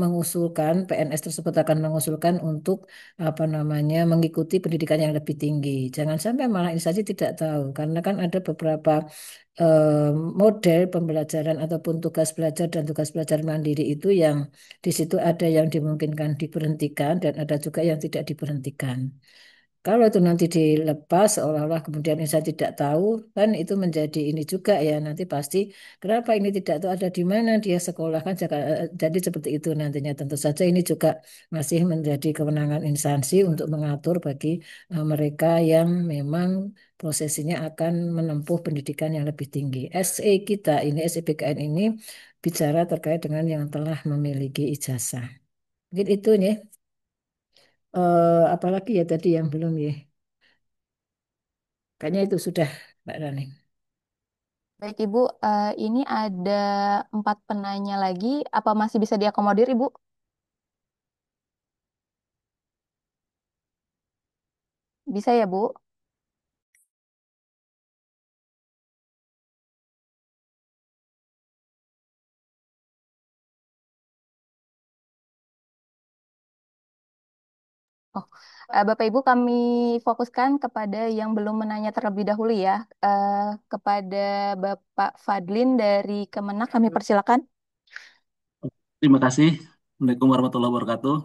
mengusulkan PNS tersebut akan mengusulkan untuk apa namanya mengikuti pendidikan yang lebih tinggi. Jangan sampai malah instansi tidak tahu karena kan ada beberapa eh, model pembelajaran ataupun tugas belajar dan tugas belajar mandiri itu yang di situ ada yang dimungkinkan diberhentikan dan ada juga yang tidak diberhentikan. Kalau itu nanti dilepas seolah-olah kemudian saya tidak tahu, kan itu menjadi ini juga ya nanti pasti kenapa ini tidak tahu ada di mana dia sekolah kan jadi seperti itu nantinya tentu saja ini juga masih menjadi kewenangan instansi untuk mengatur bagi mereka yang memang prosesinya akan menempuh pendidikan yang lebih tinggi. SE kita ini SEBKN ini bicara terkait dengan yang telah memiliki ijazah. Mungkin itu nih. Apalagi ya tadi yang belum ya. Kayaknya itu sudah, Mbak Rani. Baik, Ibu. Ini ada 4 penanya lagi. Apa masih bisa diakomodir, Ibu? Bisa ya, Bu? Oh, Bapak Ibu kami fokuskan kepada yang belum menanya terlebih dahulu ya. Kepada Bapak Fadlin dari Kemenak kami persilakan. Terima kasih. Assalamualaikum warahmatullahi wabarakatuh.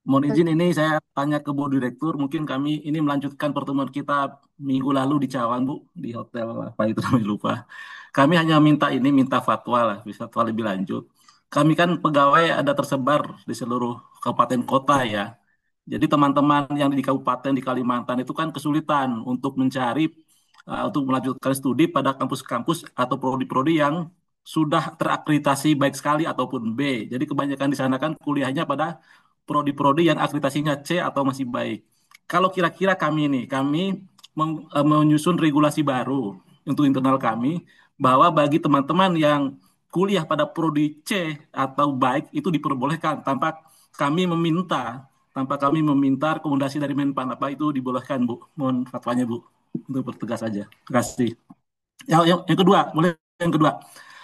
Mohon izin ini saya tanya ke Bu Direktur, mungkin kami ini melanjutkan pertemuan kita minggu lalu di Cawang, Bu, di hotel apa itu namanya lupa. Kami hanya minta fatwa lah, bisa fatwa lebih lanjut. Kami kan pegawai ada tersebar di seluruh kabupaten kota ya. Jadi teman-teman yang di kabupaten di Kalimantan itu kan kesulitan untuk mencari untuk melanjutkan studi pada kampus-kampus atau prodi-prodi yang sudah terakreditasi baik sekali ataupun B. Jadi kebanyakan di sana kan kuliahnya pada prodi-prodi yang akreditasinya C atau masih baik. Kalau kira-kira kami menyusun regulasi baru untuk internal kami bahwa bagi teman-teman yang kuliah pada prodi C atau baik itu diperbolehkan kami meminta rekomendasi dari Menpan apa itu dibolehkan Bu. Mohon fatwanya Bu untuk bertegas saja. Terima kasih. Yang kedua, boleh yang kedua.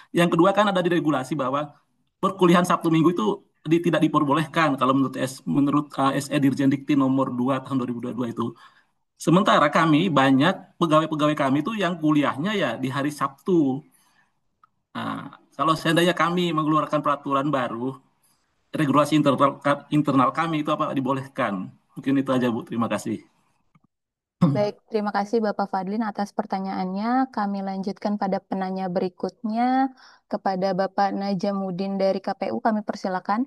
Yang kedua kan ada di regulasi bahwa perkuliahan Sabtu Minggu itu tidak diperbolehkan kalau menurut SE Dirjen Dikti nomor 2 tahun 2022 itu. Sementara kami banyak pegawai-pegawai kami itu yang kuliahnya ya di hari Sabtu. Nah, kalau seandainya kami mengeluarkan peraturan baru, regulasi internal kami itu apa dibolehkan? Mungkin itu aja Bu. Terima kasih. Baik, terima kasih Bapak Fadlin atas pertanyaannya. Kami lanjutkan pada penanya berikutnya kepada Bapak Najamuddin dari KPU. Kami persilakan.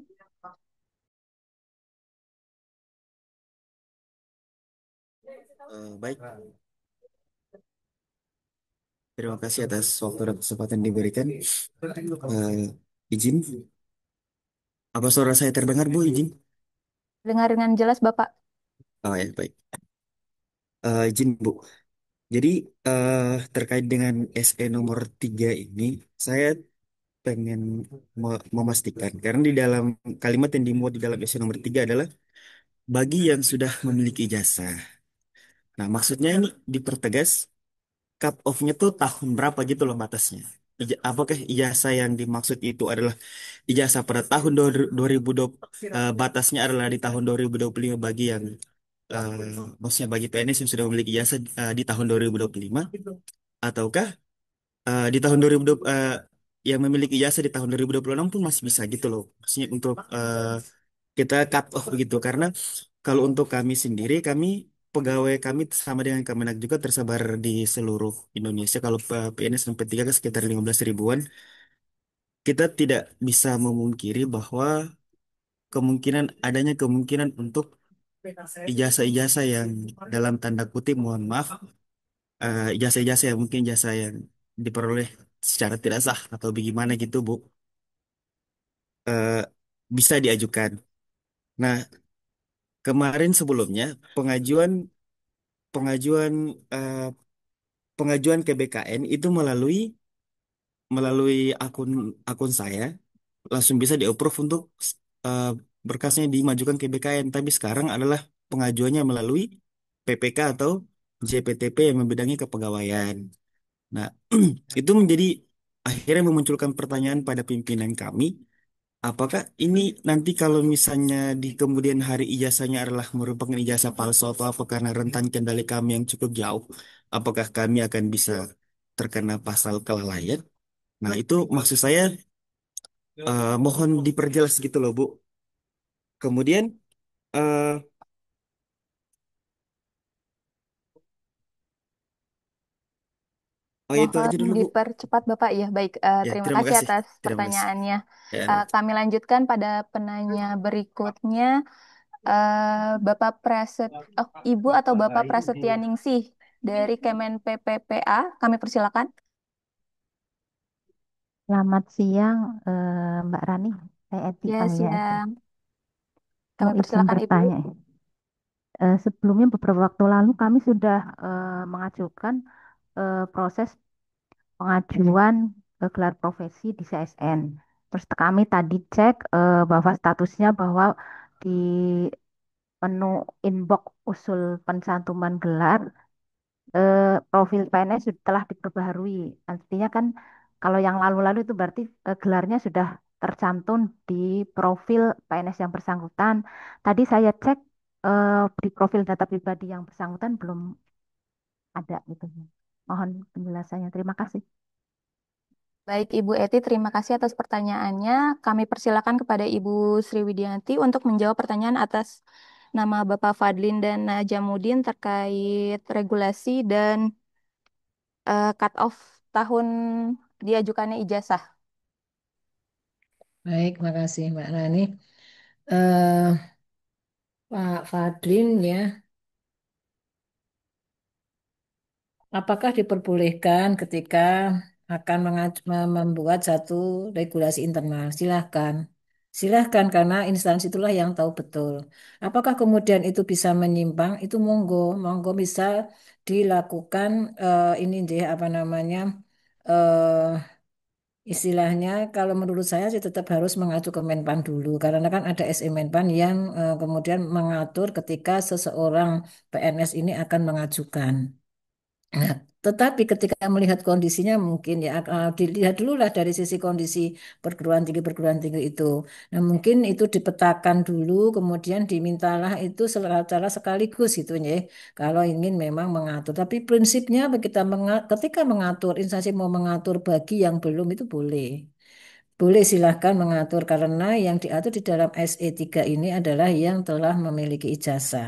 Baik, terima kasih atas waktu dan kesempatan diberikan. Izin, apa suara saya terdengar, Bu? Izin. Dengar dengan jelas, Bapak. Oh ya, baik. Izin, Bu. Jadi terkait dengan SE nomor 3 ini, saya pengen memastikan karena di dalam kalimat yang dimuat di dalam SE nomor 3 adalah bagi yang sudah memiliki ijazah. Nah, maksudnya ini dipertegas cut off-nya tuh tahun berapa gitu loh batasnya. Apakah ijazah yang dimaksud itu adalah ijazah pada tahun 2020, batasnya adalah di tahun 2025 bagi yang maksudnya bagi PNS yang sudah memiliki ijazah di tahun 2025, ataukah di tahun 2020 yang memiliki ijazah di tahun 2026 pun masih bisa gitu loh. Maksudnya untuk kita cut off begitu karena kalau untuk kami sendiri, kami pegawai kami sama dengan Kemenak juga tersebar di seluruh Indonesia. Kalau PNS dan P3 kan sekitar 15 ribuan, kita tidak bisa memungkiri bahwa adanya kemungkinan untuk ijazah-ijazah yang dalam tanda kutip mohon maaf, ijazah-ijazah yang mungkin ijazah yang diperoleh secara tidak sah atau bagaimana gitu, Bu, eh, bisa diajukan. Nah, kemarin sebelumnya pengajuan pengajuan eh, pengajuan ke BKN itu melalui melalui akun akun saya langsung bisa di-approve untuk eh, berkasnya dimajukan ke BKN. Tapi sekarang adalah pengajuannya melalui PPK atau JPTP yang membidangi kepegawaian. Nah, itu menjadi akhirnya memunculkan pertanyaan pada pimpinan kami, apakah ini nanti kalau misalnya di kemudian hari ijazahnya adalah merupakan ijazah palsu atau apa karena rentan kendali kami yang cukup jauh, apakah kami akan bisa terkena pasal kelalaian? Nah, itu maksud saya mohon diperjelas gitu loh, Bu. Kemudian eh oh ya itu Mohon aja dulu, Bu. dipercepat, Bapak. Ya, baik. Ya, Terima terima kasih kasih. atas Terima kasih. pertanyaannya. Ya, Kami lanjutkan pada penanya berikutnya. Bapak Ibu atau Bapak Prasetyaningsih dari Kemen PPPA. Kami persilakan. Selamat siang, Mbak Rani. Saya Eti, Ya, panggilnya Eti. siang. Mau Kami izin persilakan, Ibu. bertanya. Sebelumnya beberapa waktu lalu kami sudah mengajukan proses pengajuan gelar profesi di CSN. Terus kami tadi cek bahwa statusnya bahwa di menu inbox usul pencantuman gelar profil PNS sudah telah diperbaharui. Artinya kan kalau yang lalu-lalu itu berarti gelarnya sudah tercantum di profil PNS yang bersangkutan. Tadi saya cek di profil data pribadi yang bersangkutan belum ada gitu. Mohon penjelasannya. Terima kasih. Baik, Ibu Eti, terima kasih atas pertanyaannya. Kami persilakan kepada Ibu Sriwidianti untuk menjawab pertanyaan atas nama Bapak Fadlin dan Najamuddin terkait regulasi dan cut off tahun diajukannya ijazah. Baik, makasih Mbak Rani. Eh Pak Fadlin ya, apakah diperbolehkan ketika akan membuat satu regulasi internal? Silahkan. Silahkan karena instansi itulah yang tahu betul. Apakah kemudian itu bisa menyimpang? Itu monggo, monggo bisa dilakukan ini deh apa namanya eh istilahnya kalau menurut saya sih tetap harus mengacu ke Menpan dulu karena kan ada SE Menpan yang kemudian mengatur ketika seseorang PNS ini akan mengajukan. Nah, tetapi ketika melihat kondisinya mungkin ya dilihat dulu lah dari sisi kondisi perguruan tinggi itu. Nah, mungkin itu dipetakan dulu, kemudian dimintalah itu secara sekaligus gitu ya. Kalau ingin memang mengatur. Tapi prinsipnya ketika mengatur, instansi mau mengatur bagi yang belum itu boleh. Boleh silahkan mengatur karena yang diatur di dalam SE3 ini adalah yang telah memiliki ijazah.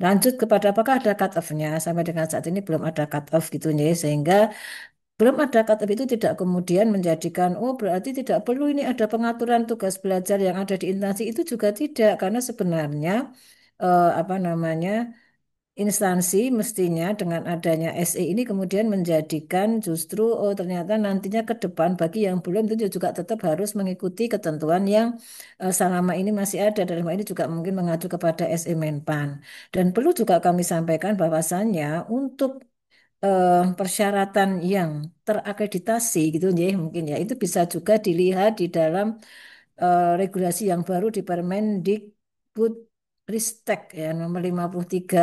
Lanjut kepada apakah ada cut off-nya? Sampai dengan saat ini belum ada cut off gitu ya, sehingga belum ada cut off itu tidak kemudian menjadikan oh berarti tidak perlu ini ada pengaturan tugas belajar yang ada di instansi itu juga tidak, karena sebenarnya apa namanya instansi mestinya dengan adanya SE ini kemudian menjadikan justru oh ternyata nantinya ke depan bagi yang belum itu juga tetap harus mengikuti ketentuan yang selama ini masih ada, dalam hal ini juga mungkin mengacu kepada SE Menpan. Dan perlu juga kami sampaikan bahwasannya untuk persyaratan yang terakreditasi gitu ya mungkin ya itu bisa juga dilihat di dalam regulasi yang baru di Permendikbud Ristek ya nomor 53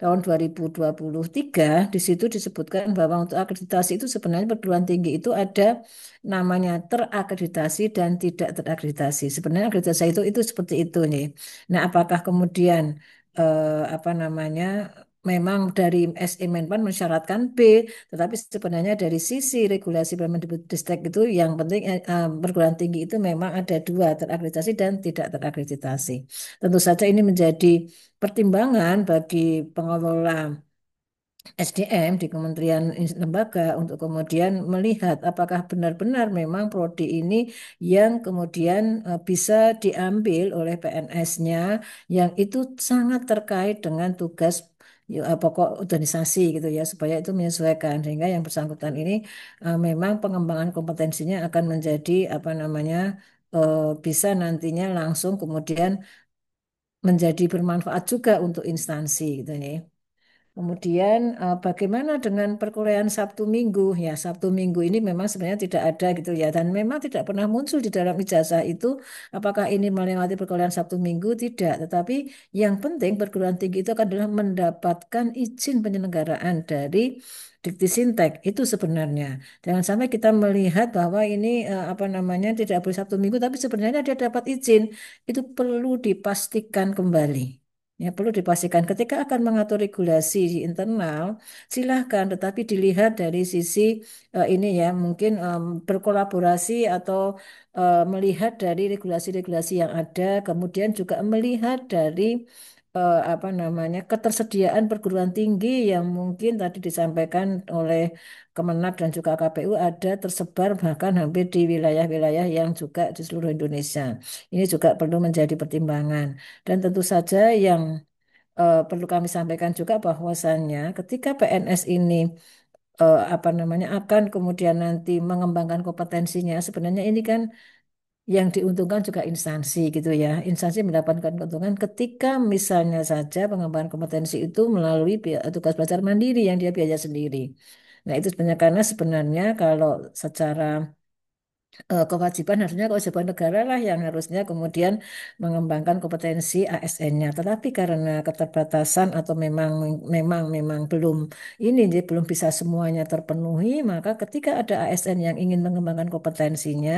tahun 2023. Di situ disebutkan bahwa untuk akreditasi itu sebenarnya perguruan tinggi itu ada namanya terakreditasi dan tidak terakreditasi. Sebenarnya akreditasi itu seperti itu nih. Nah, apakah kemudian apa namanya memang dari SE Menpan mensyaratkan B, tetapi sebenarnya dari sisi regulasi Permendikbudristek itu yang penting perguruan tinggi itu memang ada dua, terakreditasi dan tidak terakreditasi. Tentu saja ini menjadi pertimbangan bagi pengelola SDM di Kementerian Lembaga untuk kemudian melihat apakah benar-benar memang prodi ini yang kemudian bisa diambil oleh PNS-nya yang itu sangat terkait dengan tugas pokok organisasi gitu ya supaya itu menyesuaikan sehingga yang bersangkutan ini memang pengembangan kompetensinya akan menjadi apa namanya bisa nantinya langsung kemudian menjadi bermanfaat juga untuk instansi gitu ya. Kemudian bagaimana dengan perkuliahan Sabtu Minggu? Ya, Sabtu Minggu ini memang sebenarnya tidak ada gitu ya dan memang tidak pernah muncul di dalam ijazah itu apakah ini melewati perkuliahan Sabtu Minggu tidak. Tetapi yang penting perguruan tinggi itu adalah mendapatkan izin penyelenggaraan dari Dikti itu sebenarnya. Jangan sampai kita melihat bahwa ini apa namanya tidak boleh Sabtu Minggu tapi sebenarnya dia dapat izin. Itu perlu dipastikan kembali. Ya, perlu dipastikan ketika akan mengatur regulasi di internal, silahkan, tetapi dilihat dari sisi ini ya, mungkin berkolaborasi atau melihat dari regulasi-regulasi yang ada, kemudian juga melihat dari apa namanya ketersediaan perguruan tinggi yang mungkin tadi disampaikan oleh Kemenak dan juga KPU ada tersebar bahkan hampir di wilayah-wilayah yang juga di seluruh Indonesia. Ini juga perlu menjadi pertimbangan. Dan tentu saja yang perlu kami sampaikan juga bahwasannya ketika PNS ini apa namanya akan kemudian nanti mengembangkan kompetensinya, sebenarnya ini kan yang diuntungkan juga instansi gitu ya. Instansi mendapatkan keuntungan ketika misalnya saja pengembangan kompetensi itu melalui tugas belajar mandiri yang dia biaya sendiri. Nah, itu sebenarnya karena sebenarnya kalau secara kewajiban harusnya kewajiban negara lah yang harusnya kemudian mengembangkan kompetensi ASN-nya. Tetapi karena keterbatasan atau memang belum ini jadi belum bisa semuanya terpenuhi, maka ketika ada ASN yang ingin mengembangkan kompetensinya,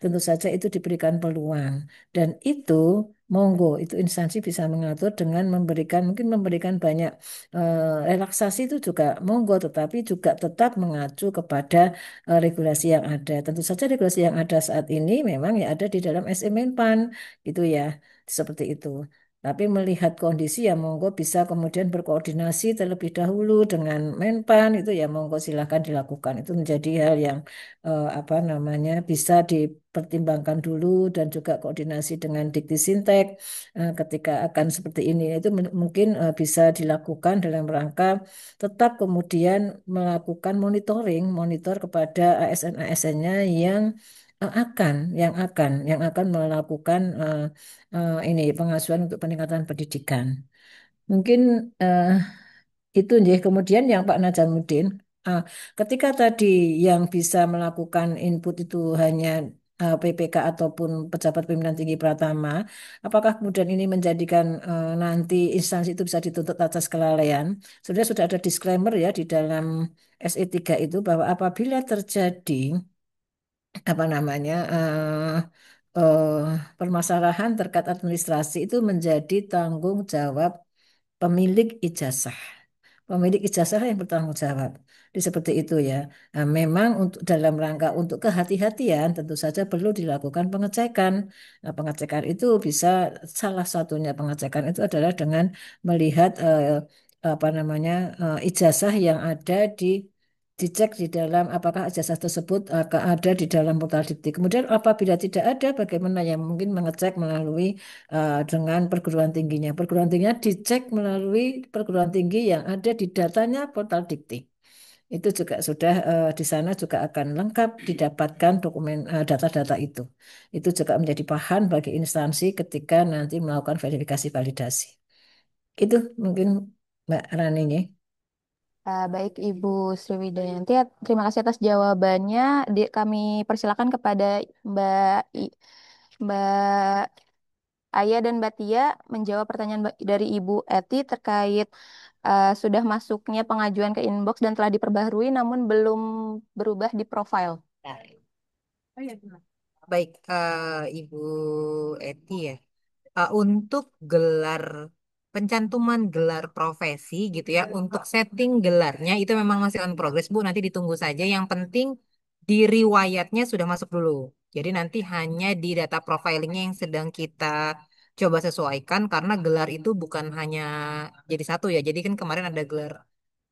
tentu saja itu diberikan peluang. Dan itu monggo itu instansi bisa mengatur dengan mungkin memberikan banyak relaksasi itu juga monggo, tetapi juga tetap mengacu kepada regulasi yang ada. Tentu saja regulasi yang ada saat ini memang ya ada di dalam SE Menpan gitu ya, seperti itu. Tapi melihat kondisi ya monggo bisa kemudian berkoordinasi terlebih dahulu dengan Menpan itu ya monggo silahkan dilakukan. Itu menjadi hal yang apa namanya bisa dipertimbangkan dulu dan juga koordinasi dengan Dikti ketika akan seperti ini. Itu mungkin bisa dilakukan dalam rangka tetap kemudian melakukan monitor kepada ASN-ASN-nya yang yang akan melakukan ini pengasuhan untuk peningkatan pendidikan. Mungkin eh, itu nih. Kemudian yang Pak Najamuddin, ah, ketika tadi yang bisa melakukan input itu hanya PPK ataupun pejabat pimpinan tinggi Pratama, apakah kemudian ini menjadikan nanti instansi itu bisa dituntut atas kelalaian? Sudah ada disclaimer ya di dalam SE3 itu bahwa apabila terjadi apa namanya eh, permasalahan terkait administrasi itu menjadi tanggung jawab pemilik ijazah. pemilik ijazah yang bertanggung jawab. Jadi seperti itu ya. Nah, memang untuk dalam rangka untuk kehati-hatian tentu saja perlu dilakukan pengecekan. Nah, pengecekan itu bisa salah satunya pengecekan itu adalah dengan melihat apa namanya ijazah yang ada dicek di dalam apakah ijazah tersebut ada di dalam portal Dikti. Kemudian apabila tidak ada, bagaimana ya mungkin mengecek melalui dengan perguruan tingginya. Perguruan tingginya dicek melalui perguruan tinggi yang ada di datanya portal Dikti. Itu juga sudah di sana juga akan lengkap didapatkan dokumen data-data itu. Itu juga menjadi bahan bagi instansi ketika nanti melakukan verifikasi validasi. Itu mungkin Mbak Rani. Baik Ibu Sriwidayanti, terima kasih atas jawabannya. Kami persilakan kepada Mbak Aya dan Mbak Tia menjawab pertanyaan dari Ibu Eti terkait sudah masuknya pengajuan ke inbox dan telah diperbaharui namun belum berubah di profile. Oh iya, benar. Baik, Ibu Eti ya. Untuk gelar pencantuman gelar profesi gitu ya, untuk setting gelarnya itu memang masih on progress Bu. Nanti ditunggu saja. Yang penting di riwayatnya sudah masuk dulu. Jadi nanti hanya di data profilingnya yang sedang kita coba sesuaikan karena gelar itu bukan hanya jadi satu ya. Jadi kan kemarin ada gelar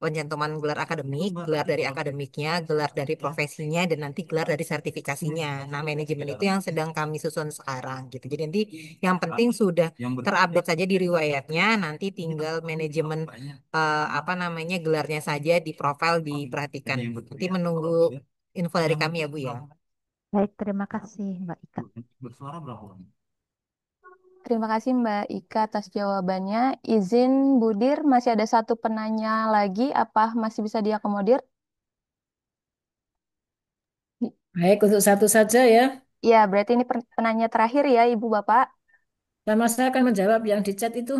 pencantuman gelar akademik, gelar dari akademiknya, gelar dari profesinya, dan nanti gelar dari sertifikasinya. Nah, manajemen itu yang sedang kami susun sekarang gitu. Jadi nanti yang penting sudah terupdate saja di riwayatnya, nanti tinggal manajemen apa namanya gelarnya saja di profil diperhatikan. Nanti menunggu info dari kami ya Bu ya. Baik, terima kasih Mbak Ika. Terima kasih Mbak Ika atas jawabannya. Izin Budir, masih ada satu penanya lagi. Apa masih bisa diakomodir? Baik, untuk satu saja ya. Ya, berarti ini penanya terakhir ya Ibu Bapak. Sama saya akan menjawab yang di chat itu.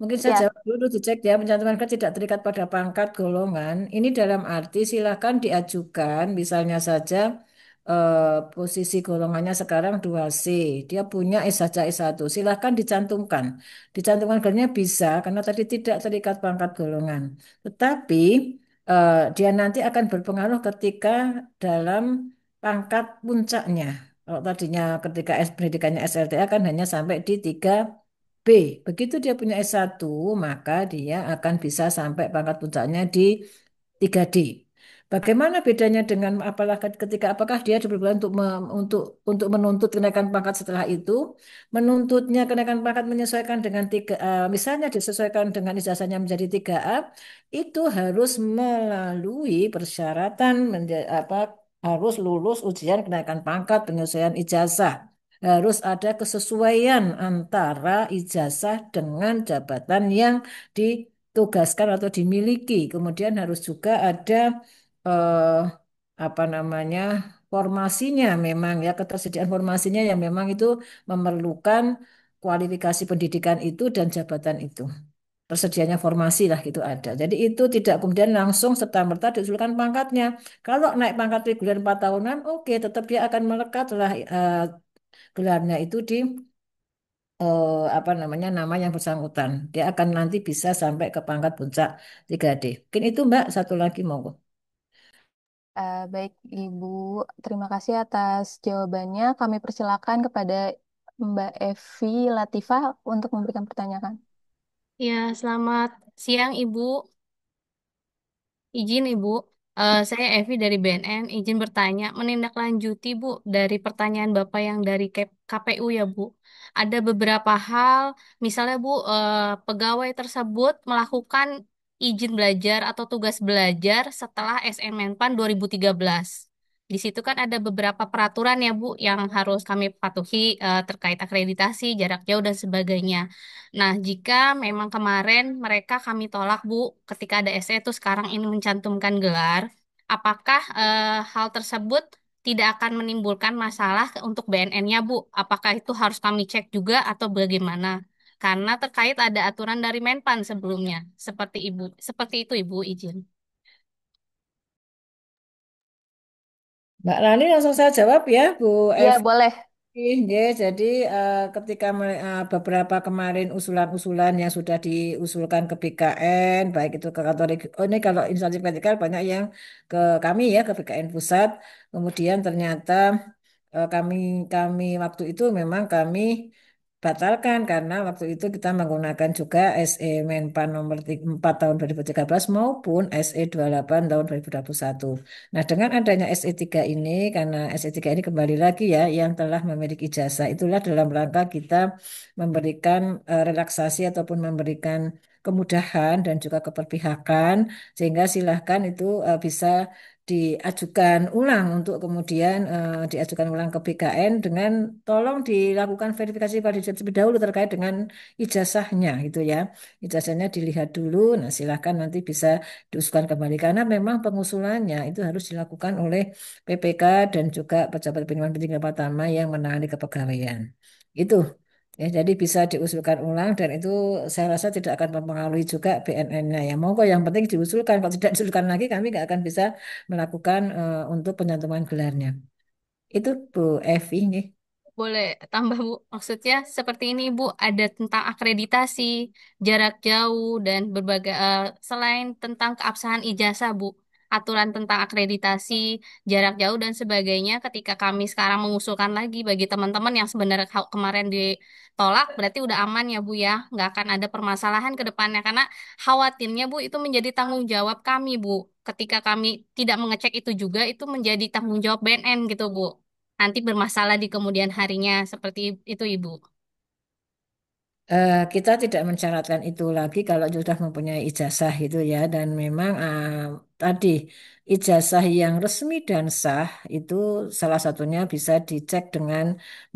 Mungkin saya Ya, jawab dulu dicek ya, pencantuman kerja tidak terikat pada pangkat golongan. Ini dalam arti silakan diajukan, misalnya saja posisi golongannya sekarang 2C, dia punya S saja S1, silakan dicantumkan. Dicantumkan kerjanya bisa, karena tadi tidak terikat pangkat golongan. Tetapi dia nanti akan berpengaruh ketika dalam pangkat puncaknya. Kalau tadinya ketika pendidikannya SLTA kan hanya sampai di 3B. Begitu dia punya S1, maka dia akan bisa sampai pangkat puncaknya di 3D. Bagaimana bedanya dengan ketika apakah dia diperbolehkan untuk menuntut kenaikan pangkat setelah itu? Menuntutnya kenaikan pangkat menyesuaikan dengan misalnya disesuaikan dengan ijazahnya menjadi 3A, itu harus melalui persyaratan harus lulus ujian kenaikan pangkat penyesuaian ijazah. Harus ada kesesuaian antara ijazah dengan jabatan yang ditugaskan atau dimiliki. Kemudian harus juga ada eh, apa namanya formasinya memang ya ketersediaan formasinya yang memang itu memerlukan kualifikasi pendidikan itu dan jabatan itu. Tersedianya formasi lah gitu ada. Jadi itu tidak kemudian langsung serta-merta diusulkan pangkatnya. Kalau naik pangkat reguler 4 tahunan, oke, tetap dia akan melekat lah gelarnya itu di apa namanya nama yang bersangkutan. Dia akan nanti bisa sampai ke pangkat puncak 3D. Mungkin itu Mbak, satu lagi monggo. baik Ibu. Terima kasih atas jawabannya. Kami persilakan kepada Mbak Evi Latifah untuk memberikan pertanyaan. Ya, selamat siang Ibu. Izin Ibu, saya Evi dari BNN, izin bertanya, menindaklanjuti Bu dari pertanyaan Bapak yang dari KPU ya Bu. Ada beberapa hal, misalnya Bu, pegawai tersebut melakukan izin belajar atau tugas belajar setelah SM Menpan 2013. Di situ kan ada beberapa peraturan ya Bu yang harus kami patuhi terkait akreditasi, jarak jauh dan sebagainya. Nah, jika memang kemarin mereka kami tolak, Bu, ketika ada SE itu sekarang ini mencantumkan gelar, apakah hal tersebut tidak akan menimbulkan masalah untuk BNN-nya, Bu? Apakah itu harus kami cek juga atau bagaimana? Karena terkait ada aturan dari Menpan sebelumnya, seperti itu Ibu izin. Mbak Rani langsung saya jawab ya, Bu Ya, Evi. boleh. Ya, jadi ketika beberapa kemarin usulan-usulan yang sudah diusulkan ke BKN, baik itu ke kantor, oh ini kalau instansi vertikal banyak yang ke kami ya, ke BKN pusat, kemudian ternyata kami kami waktu itu memang kami batalkan karena waktu itu kita menggunakan juga SE Menpan nomor 4 tahun 2013 maupun SE 28 tahun 2021. Nah, dengan adanya SE3 ini, karena SE3 ini kembali lagi ya, yang telah memiliki ijazah, itulah dalam rangka kita memberikan relaksasi ataupun memberikan kemudahan dan juga keperpihakan, sehingga silahkan itu bisa diajukan ulang untuk kemudian diajukan ulang ke BKN dengan tolong dilakukan verifikasi validasi terlebih dahulu terkait dengan ijazahnya gitu ya. Ijazahnya dilihat dulu, nah silahkan nanti bisa diusulkan kembali karena memang pengusulannya itu harus dilakukan oleh PPK dan juga pejabat pimpinan tingkat pertama yang menangani kepegawaian. Itu ya, jadi bisa diusulkan ulang dan itu saya rasa tidak akan mempengaruhi juga BNN-nya ya. Monggo yang penting diusulkan. Kalau tidak diusulkan lagi kami nggak akan bisa melakukan untuk penyantuman gelarnya. Itu Bu Evi nih. Boleh tambah Bu, maksudnya seperti ini Bu, ada tentang akreditasi, jarak jauh, dan berbagai, selain tentang keabsahan ijazah Bu, aturan tentang akreditasi, jarak jauh, dan sebagainya ketika kami sekarang mengusulkan lagi bagi teman-teman yang sebenarnya kemarin ditolak, berarti udah aman ya Bu ya, nggak akan ada permasalahan ke depannya, karena khawatirnya Bu, itu menjadi tanggung jawab kami Bu, ketika kami tidak mengecek itu juga, itu menjadi tanggung jawab BNN gitu Bu, nanti bermasalah di kemudian harinya seperti itu Ibu. Kita tidak mensyaratkan itu lagi kalau sudah mempunyai ijazah itu ya dan memang tadi ijazah yang resmi dan sah itu salah satunya bisa dicek dengan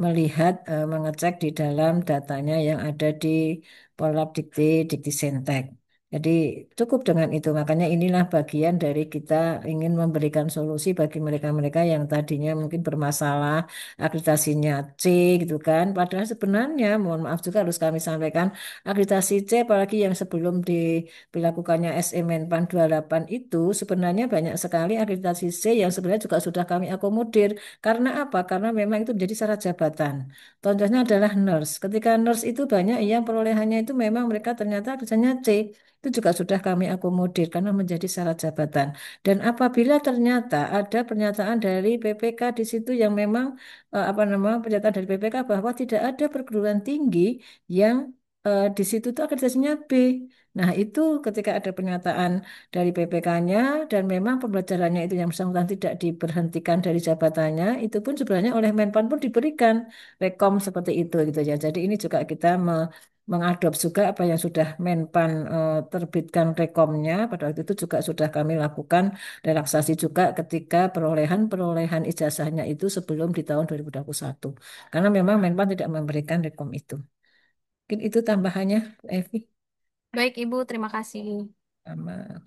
melihat mengecek di dalam datanya yang ada di Polab Dikti Diktisentek. Jadi cukup dengan itu makanya inilah bagian dari kita ingin memberikan solusi bagi mereka-mereka yang tadinya mungkin bermasalah akreditasinya C gitu kan. Padahal sebenarnya mohon maaf juga harus kami sampaikan akreditasi C apalagi yang sebelum dilakukannya SE Menpan 28 itu sebenarnya banyak sekali akreditasi C yang sebenarnya juga sudah kami akomodir. Karena apa? Karena memang itu menjadi syarat jabatan. Contohnya adalah nurse. Ketika nurse itu banyak yang perolehannya itu memang mereka ternyata akreditasinya C. Itu juga sudah kami akomodir karena menjadi syarat jabatan. Dan apabila ternyata ada pernyataan dari PPK di situ yang memang apa nama pernyataan dari PPK bahwa tidak ada perguruan tinggi yang di situ tuh akreditasinya B. Nah, itu ketika ada pernyataan dari PPK-nya dan memang pembelajarannya itu yang bersangkutan tidak diberhentikan dari jabatannya, itu pun sebenarnya oleh Menpan pun diberikan rekom seperti itu gitu ya. Jadi ini juga kita mengadop juga apa yang sudah Menpan terbitkan rekomnya pada waktu itu juga sudah kami lakukan relaksasi juga ketika perolehan ijazahnya itu sebelum di tahun 2021. Karena memang Menpan tidak memberikan rekom itu. Mungkin itu tambahannya, Evi. Baik Ibu, terima kasih. Sama.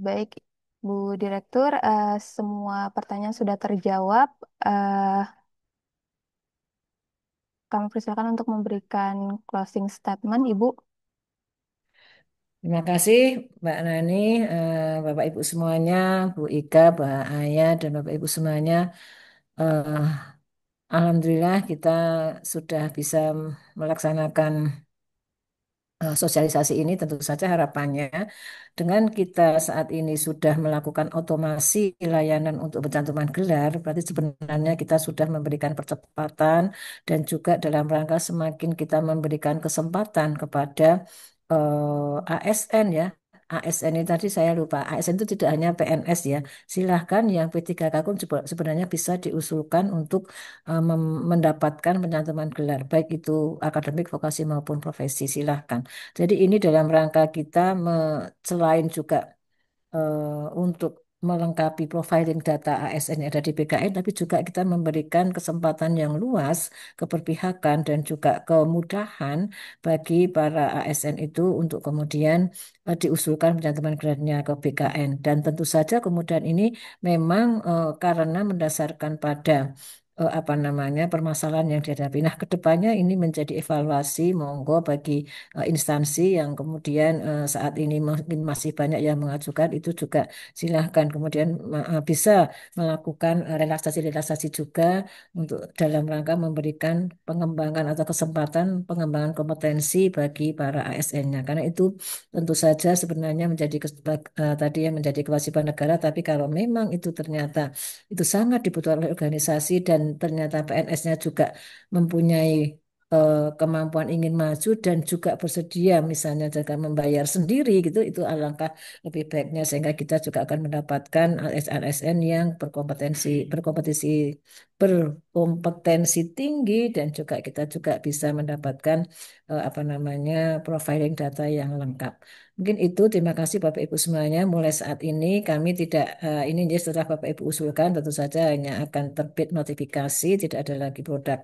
Baik, Bu Direktur, semua pertanyaan sudah terjawab. Eh, Kami persilakan untuk memberikan closing statement, Ibu. Terima kasih Mbak Nani, Bapak Ibu semuanya, Bu Ika, Mbak Aya, dan Bapak Ibu semuanya. Eh, Alhamdulillah kita sudah bisa melaksanakan sosialisasi ini tentu saja harapannya dengan kita saat ini sudah melakukan otomasi layanan untuk pencantuman gelar, berarti sebenarnya kita sudah memberikan percepatan dan juga dalam rangka semakin kita memberikan kesempatan kepada ASN ya. ASN ini tadi saya lupa, ASN itu tidak hanya PNS ya. Silahkan yang P3K pun sebenarnya bisa diusulkan untuk mendapatkan pencantuman gelar, baik itu akademik, vokasi maupun profesi, silahkan. Jadi ini dalam rangka kita selain juga untuk melengkapi profiling data ASN yang ada di BKN, tapi juga kita memberikan kesempatan yang luas, keberpihakan, dan juga kemudahan bagi para ASN itu untuk kemudian diusulkan pencantuman gelarnya ke BKN. Dan tentu saja kemudian ini memang karena mendasarkan pada apa namanya permasalahan yang dihadapi. Nah, kedepannya ini menjadi evaluasi monggo bagi instansi yang kemudian saat ini mungkin masih banyak yang mengajukan itu juga silahkan kemudian bisa melakukan relaksasi-relaksasi juga untuk dalam rangka memberikan pengembangan atau kesempatan pengembangan kompetensi bagi para ASN-nya. Karena itu tentu saja sebenarnya menjadi tadi yang menjadi kewajiban negara, tapi kalau memang itu ternyata itu sangat dibutuhkan oleh organisasi dan ternyata PNS-nya juga mempunyai kemampuan ingin maju dan juga bersedia misalnya juga membayar sendiri gitu, itu alangkah lebih baiknya sehingga kita juga akan mendapatkan ASN yang berkompetensi tinggi dan juga kita juga bisa mendapatkan apa namanya profiling data yang lengkap. Mungkin itu, terima kasih Bapak Ibu semuanya. Mulai saat ini kami tidak, ini ya setelah Bapak Ibu usulkan tentu saja hanya akan terbit notifikasi, tidak ada lagi produk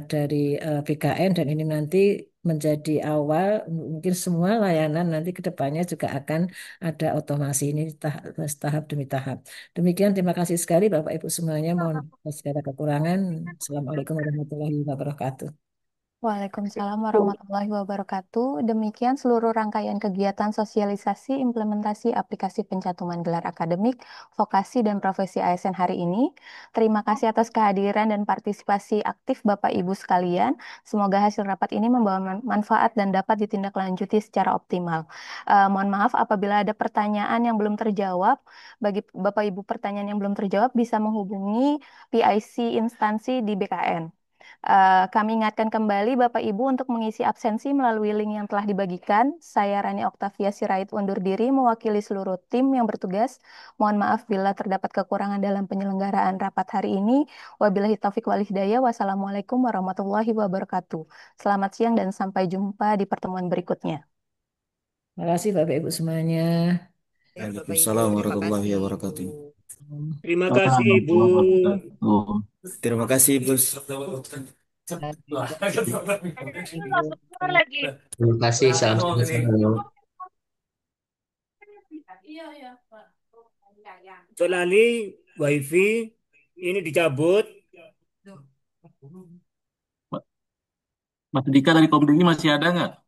dari BKN dan ini nanti menjadi awal, mungkin semua layanan nanti ke depannya juga akan ada otomasi ini tahap demi tahap. Demikian, terima kasih sekali Bapak Ibu semuanya. Mohon segala kekurangan. Assalamualaikum warahmatullahi wabarakatuh. Waalaikumsalam warahmatullahi wabarakatuh. Demikian seluruh rangkaian kegiatan sosialisasi implementasi aplikasi pencantuman gelar akademik, vokasi, dan profesi ASN hari ini. Terima kasih atas kehadiran dan partisipasi aktif Bapak Ibu sekalian. Semoga hasil rapat ini membawa manfaat dan dapat ditindaklanjuti secara optimal. Mohon maaf apabila ada pertanyaan yang belum terjawab. Bagi Bapak Ibu pertanyaan yang belum terjawab bisa menghubungi PIC instansi di BKN. Kami ingatkan kembali Bapak Ibu untuk mengisi absensi melalui link yang telah dibagikan. Saya Rani Oktavia Sirait undur diri mewakili seluruh tim yang bertugas. Mohon maaf bila terdapat kekurangan dalam penyelenggaraan rapat hari ini. Wabillahi taufik wal hidayah. Wassalamualaikum warahmatullahi wabarakatuh. Selamat siang dan sampai jumpa di pertemuan berikutnya. Terima kasih Bapak Ibu semuanya. Waalaikumsalam warahmatullahi wabarakatuh. Terima kasih Ibu. Terima kasih Bos. Terima kasih, salam sehat. Solali, wifi ini dicabut. Mas Dika dari Komdini masih ada nggak?